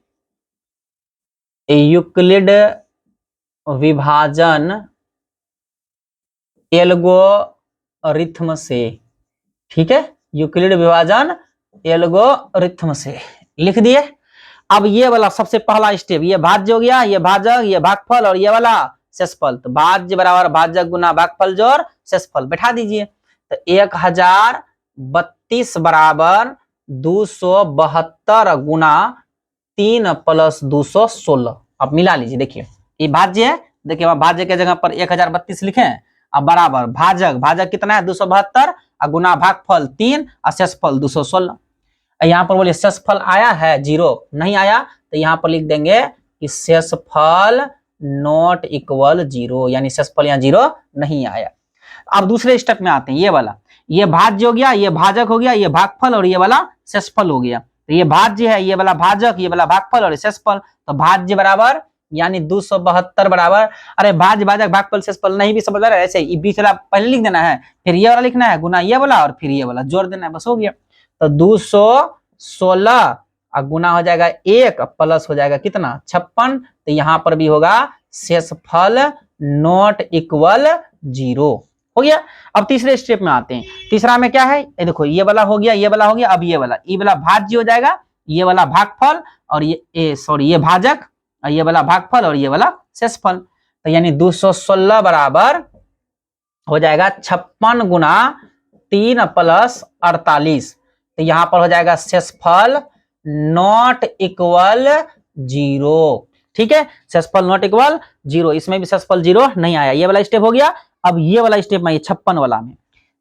यूक्लिड विभाजन एल्गोरिथम से, ठीक है, यूक्लिड विभाजन एल्गोरिथम से लिख दिए। अब ये वाला सबसे पहला स्टेप, ये भाज्य हो गया, ये भाजक, ये भागफल, और ये वाला शेषफल। तो भाज्य बराबर भाजक गुना भागफल जोड़ शेषफल बैठा दीजिए। तो 1032 बराबर 272 गुना 3 प्लस 216। अब मिला लीजिए, देखिए ये भाज्य है, देखिए भाज्य के जगह पर 1032 लिखे, अब बराबर भाजक, भाजक कितना है 272, और गुना भागफल 3, और शेषफल 216। यहाँ पर बोलिए शेषफल आया है 0, नहीं आया तो यहाँ पर लिख देंगे कि शेषफल नॉट इक्वल 0, यानी शेषफल यहाँ 0 नहीं आया। अब दूसरे स्टेप में आते हैं, ये वाला, ये भाज्य हो गया, ये भाजक हो गया, ये भागफल, और ये वाला शेषफल हो गया। तो ये भाज्य है, ये वाला भाजक, ये वाला भागफल और शेषफल। तो भाज्य बराबर यानी 272 बराबर, अरे भाज्य भाजक भागफल शेषफल नहीं भी समझ रहा है, ऐसे ही बीच वाला पहले लिख देना है, फिर ये वाला लिखना है गुना ये वाला, और फिर ये वाला जोड़ देना है, बस हो गया। तो 216 और गुना हो जाएगा 1 प्लस हो जाएगा कितना 56, तो यहाँ पर भी होगा शेषफल नॉट इक्वल 0, हो गया। अब तीसरे स्टेप में आते हैं। तीसरा में क्या है, ये देखो ये वाला हो गया, ये वाला हो गया, अब ये वाला भाज्य हो जाएगा, ये वाला भागफल और ये सॉरी ये भाजक, और ये वाला भागफल और ये वाला शेषफल। तो यानी 216 बराबर हो जाएगा 56 गुना 3 प्लस 48, तो यहाँ पर हो जाएगा शेषफल नॉट इक्वल 0, ठीक है, शेषफल नॉट इक्वल 0, इसमें भी शेषफल 0 नहीं आया, ये वाला स्टेप हो गया। अब ये वाला स्टेप में 56 वाला में,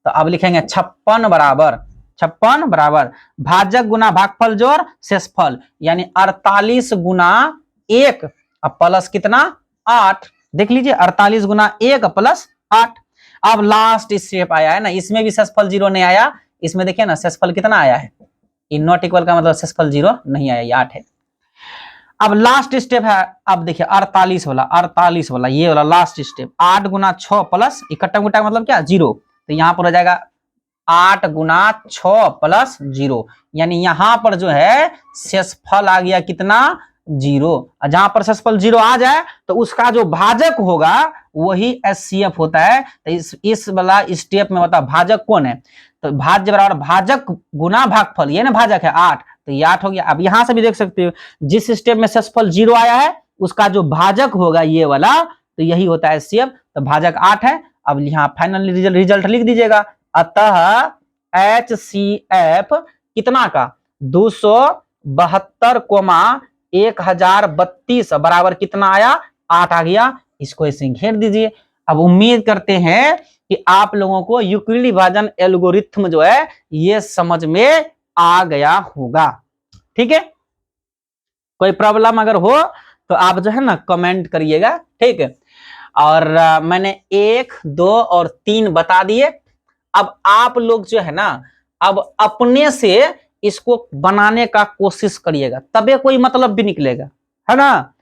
तो अब लिखेंगे 56 बराबर भाजक गुना भागफल जोड़ शेषफल, यानी 48 गुना 1 अब प्लस कितना 8, देख लीजिए 48 गुना 1 प्लस 8। अब लास्ट स्टेप आया है ना, इसमें भी शेषफल 0 नहीं आया, इसमें देखिए ना शेषफल कितना आया है, इन नॉट इक्वल का मतलब शेषफल 0 नहीं आया, ये 8 है। अब लास्ट स्टेप है, अब देखिए 48 वाला ये वाला लास्ट स्टेप, 8 गुना 6 प्लस इकट्ठा गुटा मतलब क्या 0, तो यहाँ पर हो जाएगा 8 गुना 6 प्लस 0, यानी यहाँ पर जो है शेषफल आ गया कितना 0। जहां पर शेषफल 0 आ जाए तो उसका जो भाजक होगा वही एचसीएफ होता है। तो इस वाला स्टेप में बता भाजक कौन है, तो भाज्य बराबर भाजक गुना भागफल, ये ना भाजक है 8, तो ये 8 हो गया। अब यहां से भी देख सकते हो जिस स्टेप में शेषफल 0 आया है उसका जो भाजक होगा ये वाला, तो यही होता है एचसीएफ, तो भाजक 8 है। अब यहाँ फाइनल रिजल्ट लिख दीजिएगा, अतः एचसीएफ कितना का 272,1032 बराबर कितना आया 8 आ गया, इसको ऐसे घेर दीजिए। अब उम्मीद करते हैं कि आप लोगों को यूक्लिड विभाजन एल्गोरिथम जो है ये समझ में आ गया होगा, ठीक है। कोई प्रॉब्लम अगर हो तो आप जो है ना कमेंट करिएगा, ठीक है। और मैंने 1, 2 और 3 बता दिए। अब आप लोग जो है ना अब अपने से इसको बनाने का कोशिश करिएगा, तबे कोई मतलब भी निकलेगा, है ना,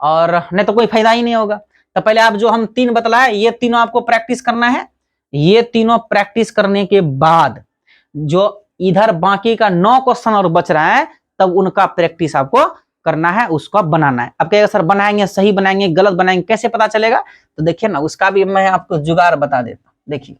और नहीं तो कोई फायदा ही नहीं होगा। तो पहले आप जो हम 3 बतलाए ये तीनों आपको प्रैक्टिस करना है, ये तीनों प्रैक्टिस करने के बाद जो इधर बाकी का 9 क्वेश्चन और बच रहा है तब उनका प्रैक्टिस आपको करना है, उसको बनाना है। अब कहेगा सर बनाएंगे सही बनाएंगे गलत बनाएंगे कैसे पता चलेगा, तो देखिए ना उसका भी मैं आपको जुगाड़ बता देता हूं। देखिए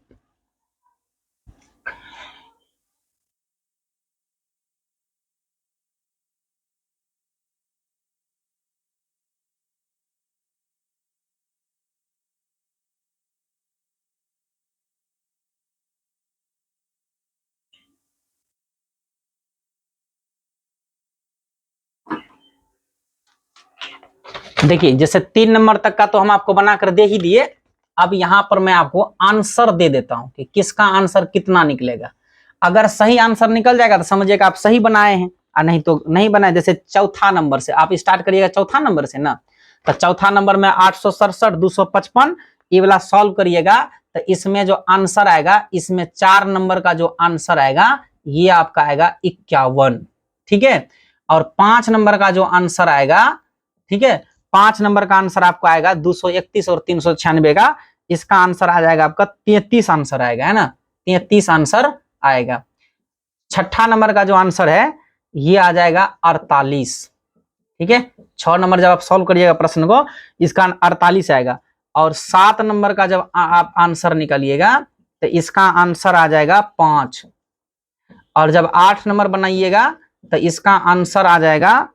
देखिए जैसे 3 नंबर तक का तो हम आपको बनाकर दे ही दिए। अब यहां पर मैं आपको आंसर दे देता हूं कि किसका आंसर कितना निकलेगा। अगर सही आंसर निकल जाएगा तो समझिएगा आप सही बनाए हैं, और नहीं तो नहीं बनाए। जैसे चौथा नंबर से आप स्टार्ट करिएगा, चौथा नंबर से ना, तो चौथा नंबर में 867 255 ये वाला सॉल्व करिएगा, तो इसमें जो आंसर आएगा, इसमें 4 नंबर का जो आंसर आएगा ये आपका आएगा 51, ठीक है। और 5 नंबर का जो आंसर आएगा, ठीक है, 5 नंबर का आंसर आपको आएगा 231 और 396 का, इसका आंसर आ जाएगा आपका 33 आंसर आएगा, है ना, 33 आंसर आएगा। छठा नंबर का जो आंसर है ये आ जाएगा 48, ठीक है। 6 नंबर जब आप सॉल्व करिएगा प्रश्न को इसका 48 आएगा। और 7 नंबर का जब आप आंसर निकालिएगा तो इसका आंसर आ जाएगा 5। और जब 8 नंबर बनाइएगा तो इसका आंसर आ जाएगा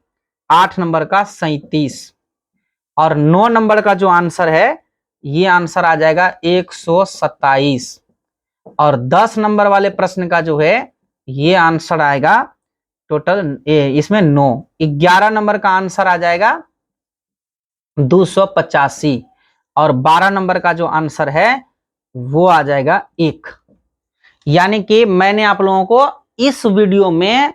8 नंबर का 37। और 9 नंबर का जो आंसर है ये आंसर आ जाएगा 127। और 10 नंबर वाले प्रश्न का जो है ये आंसर आएगा टोटल इसमें 9। 11 नंबर का आंसर आ जाएगा 285। और 12 नंबर का जो आंसर है वो आ जाएगा 1। यानी कि मैंने आप लोगों को इस वीडियो में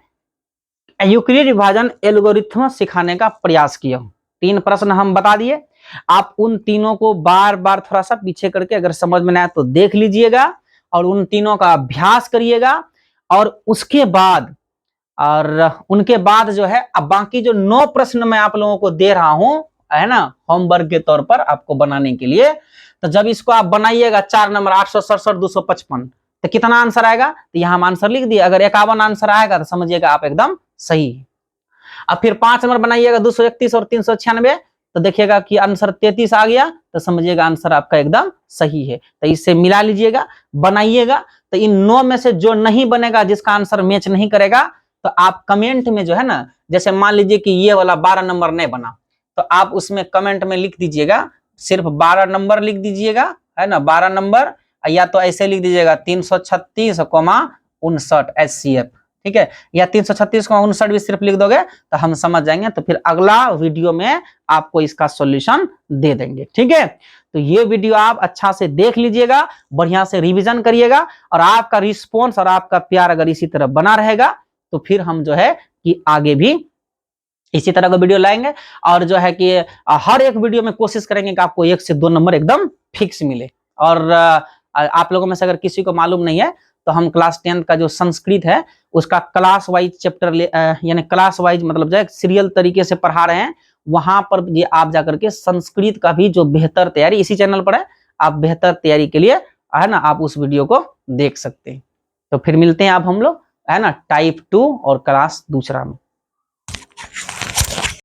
यूक्लिड विभाजन एल्गोरिथम सिखाने का प्रयास किया। 3 प्रश्न हम बता दिए, आप उन तीनों को बार बार थोड़ा सा पीछे करके अगर समझ में ना आए तो देख लीजिएगा और उन तीनों का अभ्यास करिएगा। और उसके बाद और उनके बाद जो है अब बाकी जो 9 प्रश्न मैं आप लोगों को दे रहा हूं है ना, होमवर्क के तौर पर आपको बनाने के लिए। तो जब इसको आप बनाइएगा 4 नंबर 867 255, तो कितना आंसर आएगा, तो यहाँ हम आंसर लिख दिए। अगर 51 आंसर आएगा तो समझिएगा आप एकदम सही है। अब फिर 5 नंबर बनाइएगा 231 और 396, तो देखिएगा कि आंसर 33 आ गया, तो समझिएगा आंसर आपका एकदम सही है। तो इससे मिला लीजिएगा, बनाइएगा। तो इन 9 में से जो नहीं बनेगा, जिसका आंसर मैच नहीं करेगा, तो आप कमेंट में जो है ना, जैसे मान लीजिए कि ये वाला 12 नंबर नहीं बना, तो आप उसमें कमेंट में लिख दीजिएगा, सिर्फ 12 नंबर लिख दीजिएगा, है ना, 12 नंबर, या तो ऐसे लिख दीजिएगा 336,59 HCF, ठीक है, या 336,59 भी सिर्फ लिख दोगे तो हम समझ जाएंगे। तो फिर अगला वीडियो में आपको इसका सॉल्यूशन दे देंगे, ठीक है। तो ये वीडियो आप अच्छा से देख लीजिएगा, बढ़िया से रिवीजन करिएगा, और आपका रिस्पॉन्स और आपका प्यार अगर इसी तरह बना रहेगा तो फिर हम जो है कि आगे भी इसी तरह का वीडियो लाएंगे, और जो है कि हर एक वीडियो में कोशिश करेंगे कि आपको 1 से 2 नंबर एकदम फिक्स मिले। और आप लोगों में से अगर किसी को मालूम नहीं है तो हम क्लास 10 का जो संस्कृत है उसका क्लास वाइज चैप्टर यानी क्लास वाइज मतलब जो है सीरियल तरीके से पढ़ा रहे हैं। वहां पर ये आप जाकर के संस्कृत का भी जो बेहतर तैयारी इसी चैनल पर है, आप बेहतर तैयारी के लिए है ना आप उस वीडियो को देख सकते हैं। तो फिर मिलते हैं आप हम लोग है ना टाइप 2 और क्लास दूसरा में।